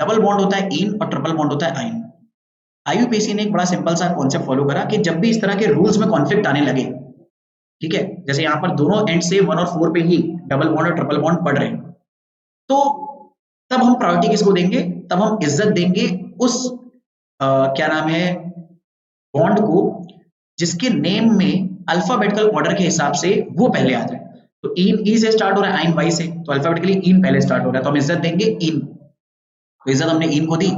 डबल बॉन्ड होता है इन और ट्रिपल बॉन्ड होता है आइन। आईयूपीएसी ने एक बड़ा सिंपल सा कॉन्सेप्ट फॉलो करा कि जब भी इस तरह के रूल्स में कॉन्फ्लिक्ट आने लगे, ठीक है, जैसे यहाँ पर दोनों एंड से 1 और 4 पे ही डबल बॉन्ड और ट्रिपल बॉन्ड पड़ रहे हैं, तो तब हम प्रायोरिटी किसको देंगे? तब हम इज्जत देंगे उस क्या नाम है बॉन्ड को जिसके नेम में अल्फाबेटिकल ऑर्डर के हिसाब से वो पहले आ जाए। तो इन ई से स्टार्ट हो रहा है, आइन वाई से, तो अल्फाबेटिकली इन पहले स्टार्ट हो रहा है, तो हम इज्जत देंगे इन, तो इज्जत हमने इन को दी,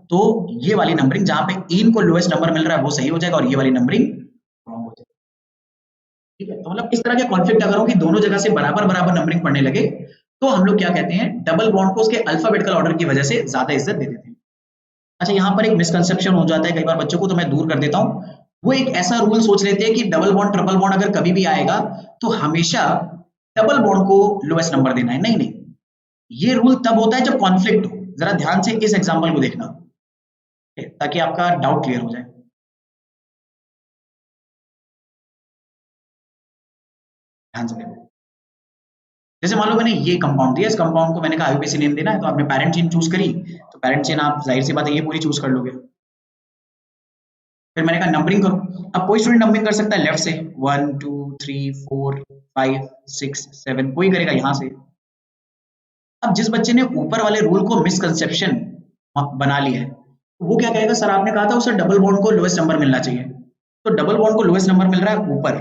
तो ये वाली नंबरिंग जहां पे इन को लोएस्ट नंबर मिल रहा है वो सही हो जाएगा और ये वाली नंबरिंग रॉन्ग हो जाएगी, ठीक है। तो मतलब इस तरह के कॉन्फ्लिक्ट अगर हो कि दोनों जगह से बराबर बराबर नंबरिंग पढ़ने लगे, तो हम लोग क्या कहते हैं, डबल बॉन्ड को उसके अल्फाबेटिकल ऑर्डर की वजह से ज्यादा इज्जत दे देते हैं। अच्छा, यहाँ पर एक मिसकंसेप्शन हो जाता है कई बार बच्चों को, तो मैं दूर कर देता हूँ। वो एक ऐसा रूल सोच लेते हैं कि डबल बॉन्ड ट्रिपल बॉन्ड अगर कभी भी आएगा तो हमेशा डबल बॉन्ड को लोएस्ट नंबर देना है। नहीं नहीं, ये रूल तब होता है जब कॉन्फ्लिक्ट हो। जरा ध्यान से इस एग्जाम्पल को देखना ताकि आपका डाउट क्लियर हो जाए। ध्यान से देखो, जैसे मान लो मैंने ये कंपाउंड दिया, इस कंपाउंड को मैंने कहा आईयूपीएसी नेम देना है, तो आपने पैरेंट चेन चूज करी, तो पैरेंट चेन आप जाहिर सी बात है ये पूरी चूज कर लोगे। फिर मैंने कहा नंबरिंग करो, अब कोई स्टूडेंट नंबरिंग कर सकता है लेफ्ट से 1 2 3 4 5 6 7, कोई करेगा यहाँ से। अब जिस बच्चे ने ऊपर वाले रूल को मिसकंसेप्शन बना लिया है, वो क्या कहेगा, सर आपने कहा था उसे डबल बॉन्ड को लोएस्ट नंबर मिलना चाहिए, तो डबल बॉन्ड को लोएस्ट नंबर मिल रहा है ऊपर,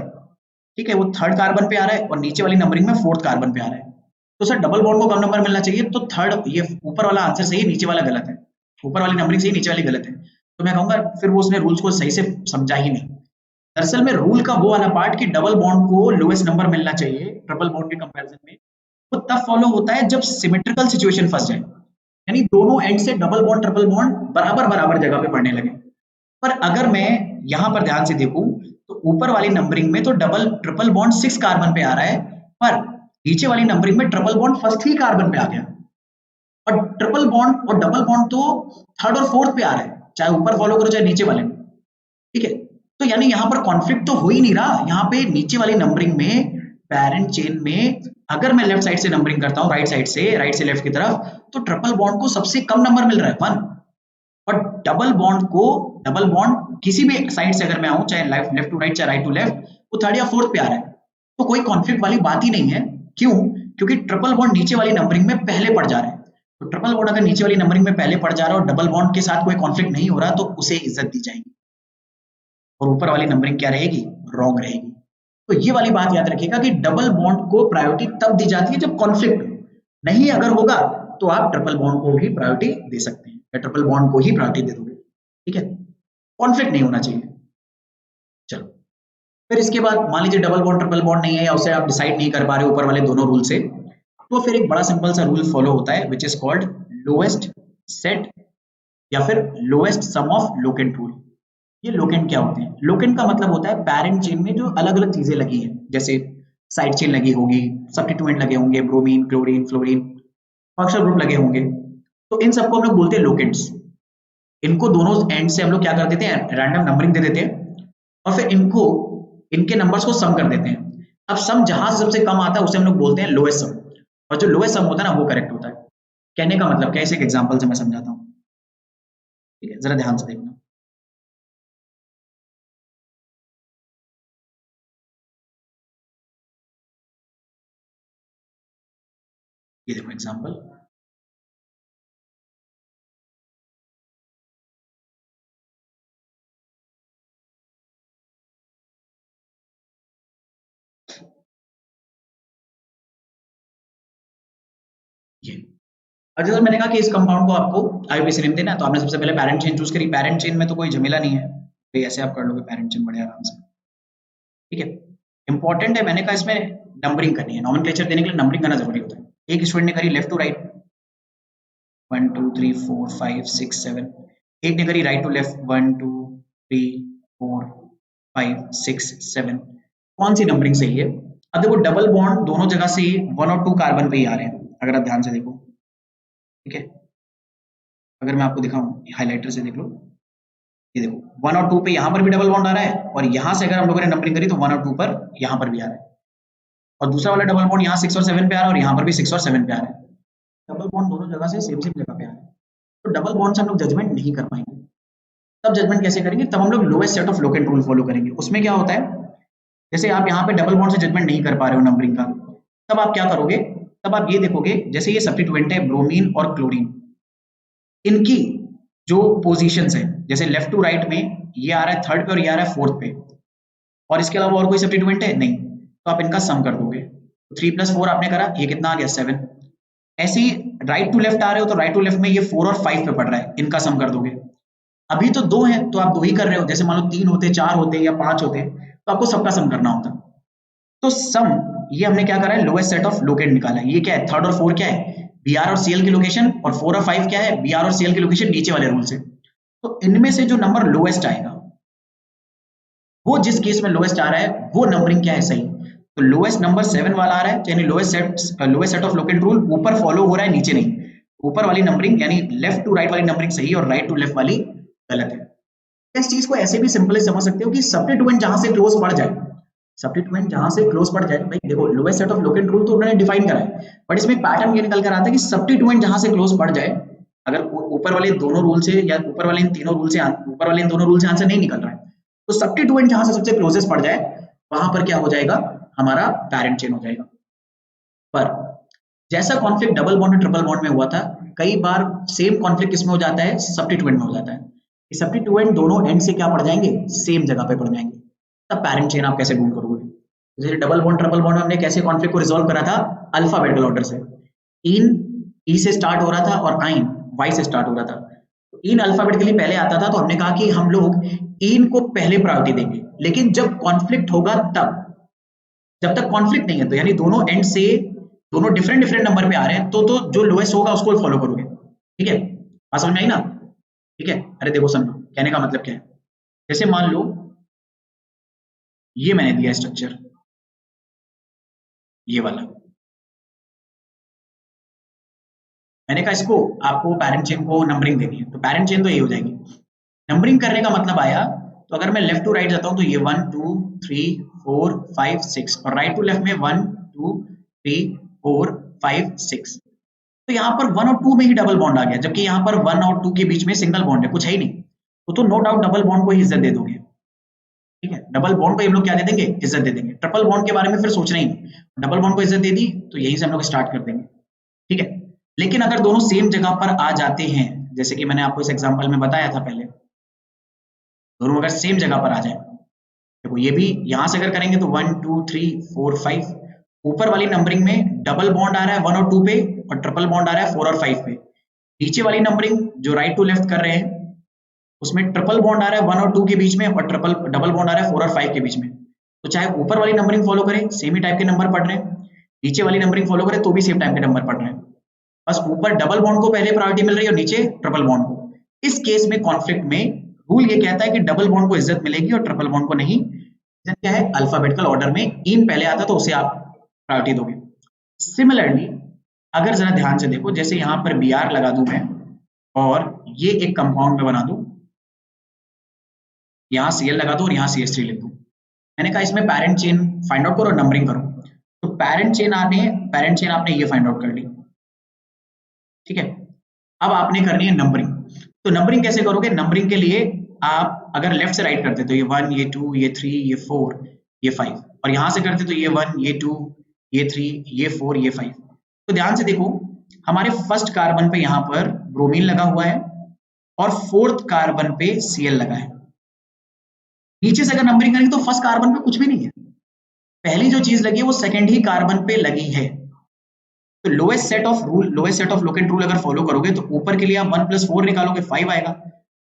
ठीक है, वो थर्ड कार्बन पे आ रहा है और नीचे वाली नंबरिंग में फोर्थ कार्बन पे आ रहा है, तो सर डबल बॉन्ड को कम नंबर मिलना चाहिए, तो थर्ड, ये ऊपर वाला आंसर सही है, नीचे वाला गलत है, ऊपर वाली नंबरिंग सही, नीचे वाली गलत है। तो मैं कहूंगा फिर वो उसने रूल्स को सही से समझा ही नहीं। दरअसल में रूल का वो वाला पार्ट कि डबल बॉन्ड को लोएस्ट नंबर मिलना चाहिए ट्रिपल बॉन्ड के कंपैरिजन में, वो तब फॉलो होता है जब सिमेट्रिकल सिचुएशन फंस जाए, यानी दोनों एंड से डबल बॉन्ड ट्रिपल बॉन्ड बराबर बराबर जगह पे पड़ने लगे। पर अगर मैं यहाँ पर ध्यान से देखूं तो ऊपर वाली नंबरिंग में तो डबल ट्रिपल बॉन्ड 6 कार्बन पे आ रहा है, पर नीचे वाली नंबरिंग में ट्रिपल बॉन्ड फर्स्ट ही कार्बन पे आ गया, और ट्रिपल बॉन्ड और डबल बॉन्ड तो थर्ड और फोर्थ पे आ रहा है, चाहे ऊपर फॉलो करो चाहे नीचे वाले में, ठीक है। तो यानी यहाँ पर कॉन्फ्लिक्ट तो हो ही नहीं रहा, यहाँ पे नीचे वाली नंबरिंग में पैरेंट चेन में अगर मैं लेफ्ट साइड से नंबरिंग करता हूँ राइट से लेफ्ट की तरफ, तो ट्रिपल बॉन्ड को सबसे कम नंबर मिल रहा है 1, और डबल बॉन्ड किसी भी साइड से अगर मैं आऊं, चाहे लेफ्ट टू राइट चाहे राइट टू लेफ्ट, वो थर्ड या फोर्थ पे आ रहा है, तो कोई कॉन्फ्लिक्ट वाली बात ही नहीं है। क्यों? क्योंकि ट्रिपल बॉन्ड नीचे वाली नंबरिंग में पहले पड़ जा रहा है, तो ट्रिपल बॉन्ड अगर नीचे वाली नंबरिंग में पहले पड़ जा रहा है और डबल बॉन्ड के साथ कोई कॉन्फ्लिक्ट नहीं हो रहा, तो उसे इज्जत दी जाएगी, और ऊपर वाली नंबरिंग क्या रहेगी, रॉन्ग रहेगी। तो ये वाली बात याद रखिएगा कि डबल बॉन्ड को प्रायोरिटी तब दी जाती है जब कॉन्फ्लिक्ट नहीं अगर होगा, तो आप ट्रिपल बॉन्ड को भी प्रायोरिटी दे सकते हैं, या ट्रिपल बॉन्ड को ही प्रायोरिटी दे दोगे, ठीक है, कॉन्फ्लिक्ट नहीं होना चाहिए। चलो फिर इसके बाद मान लीजिए डबल बॉन्ड ट्रिपल बॉन्ड नहीं है, या उसे आप डिसाइड नहीं कर पा रहे ऊपर वाले दोनों रूल से, तो फिर एक बड़ा सिंपल सा रूल फॉलो होता है which is called lowest set या फिर lowest sum of locant rule. ये लोकेंट क्या होते हैं? लोकेंट का मतलब होता है पैरेंट चेन में जो अलग अलग चीजें लगी हैं, जैसे साइड चेन लगी होगी, सब्स्टिट्यूएंट लगे होंगे, bromine chlorine fluorine, functional group लगे होंगे, तो इन सबको हम लोग बोलते हैं लोकेंट्स। इनको दोनों एंड से हम लोग क्या कर देते हैं, रैंडम नंबरिंग दे देते हैं, और फिर इनके नंबर्स को सम कर देते हैं। अब सम जहां से सबसे कम आता है उसे हम लोग बोलते हैं लोएस्ट सम, और जो लोएस्ट सम होता है ना वो करेक्ट होता है। कहने का मतलब क्या, इसे एक एग्जांपल से मैं समझाता हूँ, ठीक है, जरा ध्यान से देखना। ये देखो एग्जांपल, ये और जैसे मैंने कहा कि इस कंपाउंड को आपको आईयूपीएसी नेम देना है, तो आपने सबसे पहले पैरेंट चेन चूज करी, पैरेंट चेन में तो कोई झमेला नहीं है, तो ऐसे आप कर लोगे पैरेंट चेन बड़े आराम से, ठीक है। इंपॉर्टेंट है, मैंने कहा इसमें नंबरिंग करनी है, नॉमेनक्लेचर देने के लिए नंबरिंग करना जरूरी होता है। एक स्टूडेंट ने करी लेफ्ट टू राइट 1 2 3 4 5 6 7, एक ने करी राइट टू लेफ्ट 1 2 3 4 5 6 7, कौन सी नंबरिंग सही है? अब देखो डबल बॉन्ड दोनों जगह से 1 और 2 कार्बन पे ही आ रहे हैं, अगर आप ध्यान से देखो, ठीक है। अगर मैं आपको दिखाऊं हाइलाइटर से देख लो, ये देखो 1 और 2 पे यहाँ पर भी डबल बॉन्ड आ रहा है, और यहाँ से अगर हम लोगों ने नंबरिंग करी तो 1 और 2 पर यहाँ पर भी आ रहा है, और दूसरा वाला डबल बॉन्ड यहाँ 6 और 7 पे आ रहा है, और यहाँ पर भी 6 और 7 पे आ रहा है। डबल बॉन्ड दोनों जगह से सेम जगह पे आ रहा है, तो डबल बॉन्ड से हम लोग जजमेंट नहीं कर पाएंगे। तब जजमेंट कैसे करेंगे? तब हम लोग lowest set of locant rule follow करेंगे। उसमें क्या होता है, जैसे आप यहाँ पे डबल बॉन्ड से जजमेंट नहीं कर पा रहे हो नंबरिंग का, तब आप क्या करोगे, तब आप ये देखोगे जैसे ये सब्स्टिट्यूएंट है ब्रोमीन और क्लोरीन, इनकी जो पोजीशंस है, जैसे लेफ्ट टू राइट में ये आ रहा है थर्ड पे और ये आ रहा है फोर्थ पे, और इसके अलावा और कोई सब्स्टिट्यूएंट है नहीं, तो आप इनका सम कर दोगे, 3 + 4 आपने करा, ये कितना आ गया 7। ऐसे ही राइट टू लेफ्ट आ रहे हो तो राइट टू लेफ्ट में ये 4 और 5 पे पड़ रहा है, इनका सम कर दोगे। अभी तो 2 है तो आप 2 ही कर रहे हो, जैसे मान लो 3 होते 4 होते या 5 होते तो आपको सबका सम करना होता। तो सम ये हमने क्या करा है, लोएस्ट सेट ऑफ लोकेंट निकाला है। ये क्या है, 3rd और 4 क्या है, Br और Cl की लोकेशन, और 4 और 5 क्या है, Br और Cl की लोकेशन नीचे वाले रूल से। तो इनमें से जो नंबर लोएस्ट आएगा, वो जिस केस में लोएस्ट आ रहा है वो नंबरिंग क्या है सही, तो लोएस्ट नंबर 7 वाला आ रहा है, यानी lowest set of locant rule ऊपर फॉलो हो रहा है नीचे नहीं, ऊपर वाली नंबरिंग यानी लेफ्ट टू राइट वाली नंबरिंग सही और राइट टू लेफ्ट वाली गलत है। इस चीज को ऐसे भी सिंपली समझ सकते हो कि सब्स्टिट्यूएंट जहां से क्लोज पड़ जाए सब्स्टिट्यूएंट जहां से क्लोज पड़ जाए, भाई देखो lowest set of locant rule तो उन्होंने डिफाइन करा है, बट इसमें पैटर्न ये निकल कर आता है कि सब्स्टिट्यूएंट जहां से क्लोज पड़ जाए, अगर ऊपर वाले दोनों रूल से या ऊपर वाले इन तीनों रूल से ऊपर वाले इन दोनों रूल से आंसर नहीं निकल रहा है, तो सब्स्टिट्यूएंट जहां से सबसे क्लोजेस्ट पड़ जाए वहां पर क्या हो जाएगा, हमारा पैरेंट चेन हो जाएगा। पर जैसा कॉन्फ्लिक्ट डबल बॉन्ड और ट्रिपल बॉन्ड में हुआ था, कई बार सेम कॉन्फ्लिक्ट किसमें हो जाता है, सब्स्टिट्यूएंट में हो जाता है। ये सब्स्टिट्यूएंट दोनों एंड से क्या पड़ जाएंगे, सेम जगह पे पड़ जाएंगे, तब पैरेंट चेन आप कैसे ढूंढ करोगे। जैसे डबल बॉन्ड ट्रिपल बॉन्ड में हमने कैसे कॉन्फ्लिक्ट को रिजॉल्व करा था, अल्फाबेटिकल ऑर्डर से। इन ई से स्टार्ट हो रहा था और आइन वाई से स्टार्ट हो रहा था। इन अल्फाबेटिकली पहले आता था, तो हमने कहा कि हम लोग इन को पहले प्रायोरिटी देंगे, लेकिन जब कॉन्फ्लिक्ट होगा तब, जब तक कॉन्फ्लिक्ट नहीं है तो यानी दोनों एंड से दोनों डिफरेंट डिफरेंट नंबर पे आ रहे हैं, तो जो लोएस्ट होगा उसको फॉलो करोगे। ठीक है, बात समझ में आई ना। ठीक है, अरे देखो समझो कहने का मतलब क्या है। जैसे मान लो ये मैंने दिया स्ट्रक्चर, ये वाला मैंने कहा इसको आपको पैरेंट चेन को नंबरिंग देनी है, तो पैरेंट चेन तो ये हो जाएगी। नंबरिंग करने का मतलब आया, तो अगर मैं लेफ्ट टू राइट जाता हूं तो ये 1 2 3 4 5 6, और राइट टू लेफ्ट में 1 2 3 4 5 6। तो यहाँ पर 1 और 2 में ही डबल बॉन्ड आ गया, जबकि यहाँ पर 1 और 2 के बीच में सिंगल बॉन्ड है, कुछ है ही नहीं। तो नो डाउट डबल बॉन्ड को ही इज्जत दे दोगे। ठीक है, डबल बॉन्ड को हम लोग क्या दे देंगे, इज्जत दे देंगे। ट्रिपल बॉन्ड के बारे में फिर सोचना ही नहीं, डबल बॉन्ड को इज्जत दे दी तो यहीं से हम लोग स्टार्ट कर देंगे। ठीक है, लेकिन अगर दोनों सेम जगह पर आ जाते हैं, जैसे कि मैंने आपको इस एग्जांपल में बताया था पहले, दोनों अगर सेम जगह पर आ जाए, देखो ये भी यहां से अगर करेंगे तो 1 2 3 4 5, ऊपर वाली नंबरिंग में डबल बॉन्ड आ रहा है 1 और 2 पे, और ट्रिपल बॉन्ड आ रहा है 4 और 5 पे। नीचे वाली नंबरिंग जो राइट टू लेफ्ट कर रहे हैं उसमें ट्रिपल बॉन्ड आ रहा है 1 और 2 के बीच में, और डबल बॉन्ड आ रहा है 4 और 5 के बीच में। तो चाहे ऊपर वाली नंबरिंग फॉलो करें, सेम ही टाइप के नंबर पढ़ रहे हैं, नीचे वाली नंबरिंग फॉलो करें तो भी सेम टाइप के नंबर पढ़ रहे हैं, बस ऊपर डबल बॉन्ड को पहले प्रायोरिटी मिल रही है और नीचे ट्रिपल बॉन्ड को। इस केस में कॉन्फ्लिक्ट में रूल ये कहता है कि डबल बॉन्ड को इज्जत मिलेगी और ट्रिपल बॉन्ड को नहीं। इज्जत क्या है, अल्फाबेटिकल ऑर्डर में इन पहले आता तो उसे आप प्रायोरिटी दोगे। सिमिलरली अगर जरा ध्यान से देखो, जैसे यहां पर बी आर लगा दूं मैं और ये एक कंपाउंड में बना दूं, यहाँ Cl लगा दो और यहाँ CH3 लिख दो। मैंने कहा इसमें पैरेंट चेन फाइंड आउट करो और नंबरिंग करो, तो पैरेंट चेन आपने ये फाइंड आउट कर ली। ठीक है, अब आपने करनी है नंबरिंग। तो नंबरिंग कैसे करोगे, नंबरिंग के लिए आप अगर लेफ्ट से राइट करते तो ये 1 ये 2 ये 3 ये 4 ये 5, और यहां से करते तो ये 1 ये 2 ये 3 ये 4 ये 5। तो ध्यान से देखो, हमारे फर्स्ट कार्बन पे यहाँ पर ब्रोमीन लगा हुआ है और फोर्थ कार्बन पे Cl लगा है। नीचे से अगर नंबरिंग करेंगे तो फर्स्ट कार्बन पे कुछ भी नहीं है, पहली जो चीज लगी है वो सेकंड ही कार्बन पे लगी है। तो lowest set of locant rule अगर फॉलो करोगे तो ऊपर के लिए आप 1 + 4 निकालोगे 5 आएगा,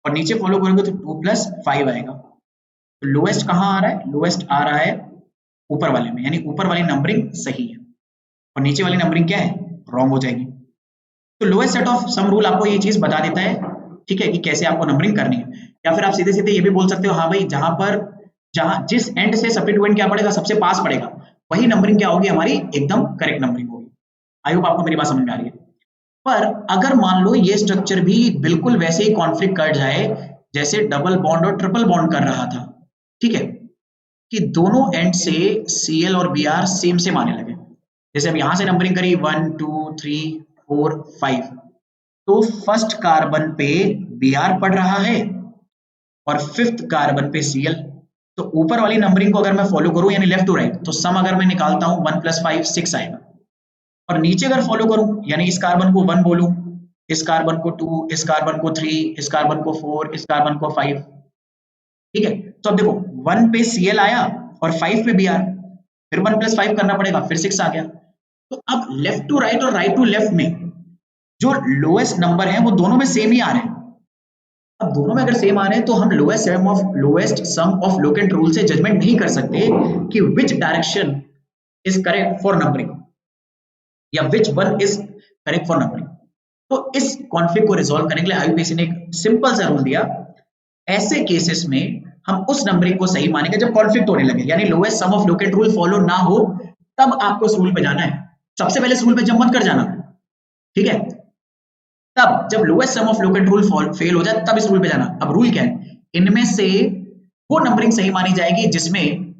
और नीचे फॉलो करोगे तो 2 + 5 आएगा। तो लोएस्ट कहाँ आ रहा है, लोएस्ट आ रहा है ऊपर वाले में, यानी ऊपर वाली नंबरिंग सही है और नीचे वाली नंबरिंग क्या है, रॉन्ग हो जाएगी। तो lowest set of sum rule आपको ये चीज बता देता है, ठीक है, कि कैसे आपको नंबरिंग करनी है। या फिर आप सीधे सीधे ये भी बोल सकते हो, हाँ भाई जहां जिस एंड से सब्स्टिट्यूएंट क्या पड़ेगा, सबसे पास पड़ेगा, वही नंबरिंग क्या होगी हमारी, एकदम करेक्ट नंबरिंग होगी। आई होप आपको मेरी बात समझ में आ रही है। पर अगर मान लो ये स्ट्रक्चर भी बिल्कुल वैसे ही कॉन्फ्लिक्ट कर जाए जैसे डबल बॉन्ड और ट्रिपल बॉन्ड कर रहा था, ठीक है, कि दोनों एंड से Cl और Br सेम सेम आने लगे, जैसे अब यहां से नंबरिंग करी 1 2 3 4 5, तो फर्स्ट कार्बन पे Br पड़ रहा है और फिफ्थ कार्बन पे Cl। तो ऊपर वाली नंबरिंग को अगर मैं फॉलो करूं यानी लेफ्ट टू राइट, तो सम अगर मैं निकालता हूं 1 + 5 6 आएगा, और नीचे अगर फॉलो करूं यानी इस कार्बन को 1 बोलूं, इस कार्बन को 2, इस कार्बन को 3, इस कार्बन को 4, इस कार्बन को 5। ठीक है, तो अब देखो 1 पे Cl आया और 5 पे Br, फिर 1 + 5 करना पड़ेगा, फिर 6 आ गया। तो अब लेफ्ट टू राइट और राइट टू लेफ्ट में जो लोएस्ट नंबर है वो दोनों में सेम ही आ रहे हैं। अब दोनों में अगर सेम आ रहे हैं तो हम lowest sum of locant rule से जजमेंट नहीं कर सकते कि which direction is correct for numbering या which one is correct for numbering. तो इस कॉन्फ्लिक्ट को रिजॉल्व करने के लिए आईयूपीएसी ने एक सिंपल सा रूल दिया, ऐसे केसेस में हम उस नंबरिंग को सही मानेंगे जब कॉन्फ्लिक्ट होने लगे, यानी lowest sum of locant rule follow ना हो, तब आपको इस रूल पे जाना है। सबसे पहले इस रूल पे जंप मत कर जाना, ठीक है, तब जब lowest sum of locant rule fail हो जाए तब इस रूल पे जाना। अब रूल क्या है, इनमें से वो नंबरिंग सही मानी जाएगी जिसमें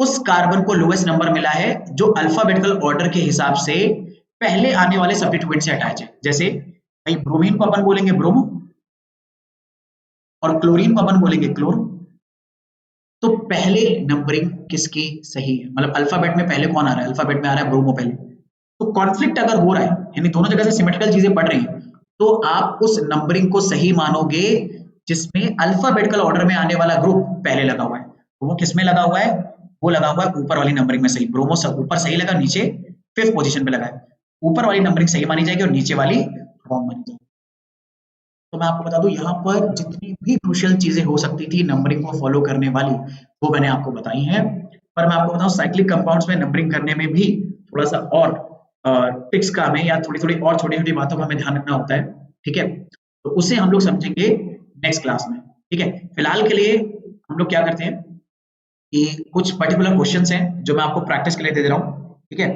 उस कार्बन को लोएस्ट नंबर मिला है जो अल्फाबेटिकल ऑर्डर के हिसाब से पहले आने वाले सब्स्टिट्यूएंट से अटैच है। जैसे भाई ब्रोमीन को अपन बोलेंगे ब्रोमो और क्लोरीन को अपन बोलेंगे क्लोर। तो पहले नंबरिंग किसकी सही है, मतलब अल्फाबेट में पहले कौन आ रहा है, अल्फाबेट में आ रहा है ब्रोमो पहले। तो कॉन्फ्लिक्ट अगर हो रहा है यानी दोनों जगह से सिमेट्रिकल चीजें पढ़ रही हैं, तो आप उस नंबरिंग को सही मानोगे जिसमें अल्फाबेटिकल ऑर्डर में आने वाला ग्रुप पहले लगा हुआ है। तो वो किसमें लगा हुआ है, वो लगा हुआ है ऊपर वाली नंबरिंग में सही। ब्रोमो सब ऊपर सही लगा, नीचे 5th पोजीशन पे लगा है। ऊपर वाली नंबरिंग सही मानी जाएगी और नीचे वाली रॉन्ग मानी जाएगी। तो मैं आपको बता दूं यहाँ पर जितनी भी क्रूशियल चीजें हो सकती थी नंबरिंग को फॉलो करने वाली, वो मैंने आपको बताई हैं। पर मैं आपको बताऊं साइक्लिक कंपाउंड्स में नंबरिंग करने में भी थोड़ा सा और ट्रिक्स का हमें या थोड़ी थोड़ी और छोटी छोटी बातों का हमें ध्यान रखना होता है, ठीक है। तो उसे हम लोग समझेंगे नेक्स्ट क्लास में, ठीक है। फिलहाल के लिए हम लोग क्या करते हैं कि कुछ पर्टिकुलर क्वेश्चंस हैं जो मैं आपको प्रैक्टिस के लिए दे दे रहा हूँ, ठीक है।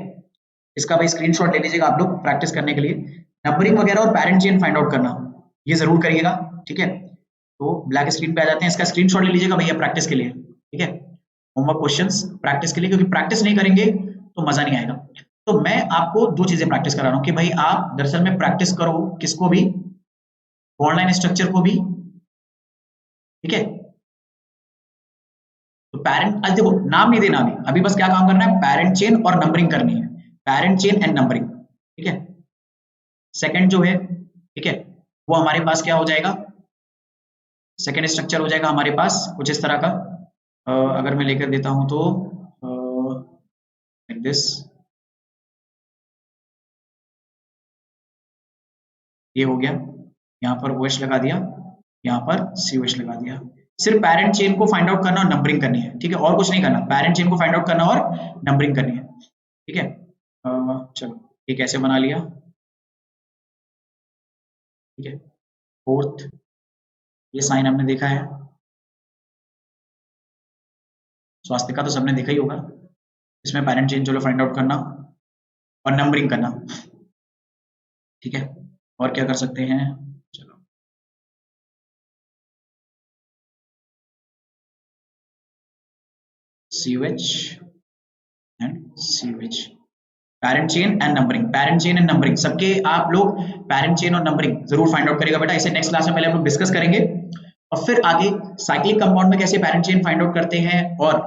इसका भाई स्क्रीनशॉट ले लीजिएगा आप लोग प्रैक्टिस करने के लिए। नंबरिंग वगैरह और पैरेंट चेन फाइंड आउट करना ये जरूर करिएगा, ठीक है। तो ब्लैक स्क्रीन पे आ जाते हैं, इसका स्क्रीनशॉट ले लीजिएगा भैया प्रैक्टिस के लिए, ठीक है। होमवर्क क्वेश्चंस प्रैक्टिस के लिए, क्योंकि प्रैक्टिस नहीं करेंगे तो मजा नहीं आएगा। तो मैं आपको दो चीजें प्रैक्टिस करा रहा हूँ कि भाई आप दरअसल में प्रैक्टिस करो किसको भी, ऑनलाइन स्ट्रक्चर को भी, ठीक है। तो पैरेंट, देखो नाम नहीं देना अभी बस क्या काम करना है, पैरेंट चेन और नंबरिंग करनी है, पैरेंट चेन एंड नंबरिंग, ठीक है। सेकंड जो है, ठीक है, वो हमारे पास क्या हो जाएगा, सेकंड स्ट्रक्चर हो जाएगा हमारे पास कुछ इस तरह का। अगर मैं लेकर देता हूं तो लाइक दिस, ये हो गया, यहाँ पर OH लगा दिया, यहाँ पर COH लगा दिया। सिर्फ पैरेंट चेन को फाइंड आउट करना और नंबरिंग करनी है, ठीक है, और कुछ नहीं करना। पैरेंट चेन को फाइंड आउट करना और नंबरिंग करनी है, ठीक है। चलो ये कैसे बना लिया, ठीक है। फोर्थ, ये साइन हमने देखा है, स्वास्थ्य का तो सबने देखा ही होगा। इसमें पैरेंट चेन चलो फाइंड आउट करना और नंबरिंग करना, ठीक है। और क्या कर सकते हैं, चलो COH and COH, parent chain and numbering, parent chain and numbering सबके आप लोग पैरेंट चेन और नंबरिंग जरूर फाइंड आउट करेगा बेटा। इसे नेक्स्ट क्लास में पहले हम लोग डिस्कस करेंगे और फिर आगे साइक्लिक कंपाउंड में कैसे पैरेंट चेन फाइंड आउट करते हैं और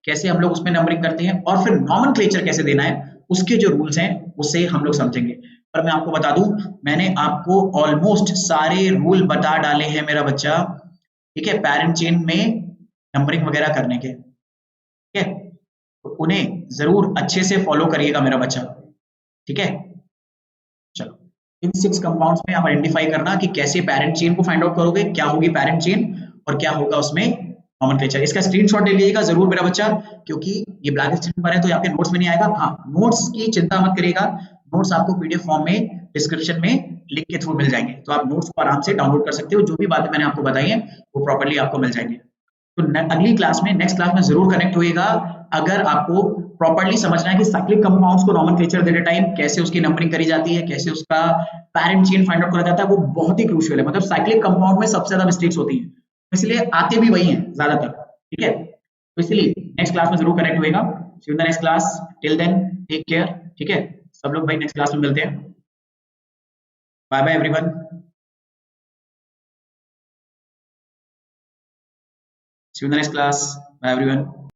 कैसे हम लोग उसमें नंबरिंग करते हैं और फिर नॉमेनक्लेचर कैसे देना है, उसके जो रूल्स हैं उससे हम लोग समझेंगे। पर मैं आपको बता दूं मैंने आपको ऑलमोस्ट सारे रूल बता डाले हैं मेरा बच्चा, ठीक है, पैरेंट चेन में नंबरिंग वगैरह करने के, ठीक है। तो उन्हें जरूर अच्छे से फॉलो करिएगा मेरा बच्चा, ठीक है। चलो इन 6 कंपाउंड्स में आप आइडेंटिफाई करना कि कैसे पैरेंट चेन को फाइंड आउट करोगे, क्या होगी पैरेंट चेन और क्या होगा उसमें नॉमेनक्लेचर। इसका स्क्रीनशॉट ले लीजिएगा जरूर मेरा बच्चा, क्योंकि ये ब्लैक स्क्रीन पर है तो आपके नोट्स में नहीं आएगा। हाँ नोट्स की चिंता मत करिएगा, नोट्स आपको PDF फॉर्म में डिस्क्रिप्शन में लिंक के थ्रू मिल जाएंगे, तो आप नोट्स को आराम से डाउनलोड कर सकते हो। जो भी बातें मैंने आपको बताई हैं वो प्रॉपर्ली आपको मिल जाएंगे। तो अगली क्लास में, नेक्स्ट क्लास में जरूर कनेक्ट होइएगा अगर आपको प्रॉपर्ली समझना है कि साइक्लिक कंपाउंड्स को नॉमेनक्लेचर देते टाइम कैसे उसकी नंबरिंग करी जाती है, कैसे उसका पैरेंट चेन फाइंड आउट करा जाता है। वो बहुत ही क्रूशियल है, मतलब साइक्लिक कंपाउंड में सबसे ज्यादा मिस्टेक्स होती हैं, इसलिए आते भी वही हैं ज्यादातर, ठीक है। तो इसलिए नेक्स्ट क्लास में जरूर कनेक्ट होइएगा। See you in the next class, till then take care, ठीक है। सब लोग भाई नेक्स्ट क्लास में मिलते हैं, bye bye everyone. See you in the next class, bye everyone.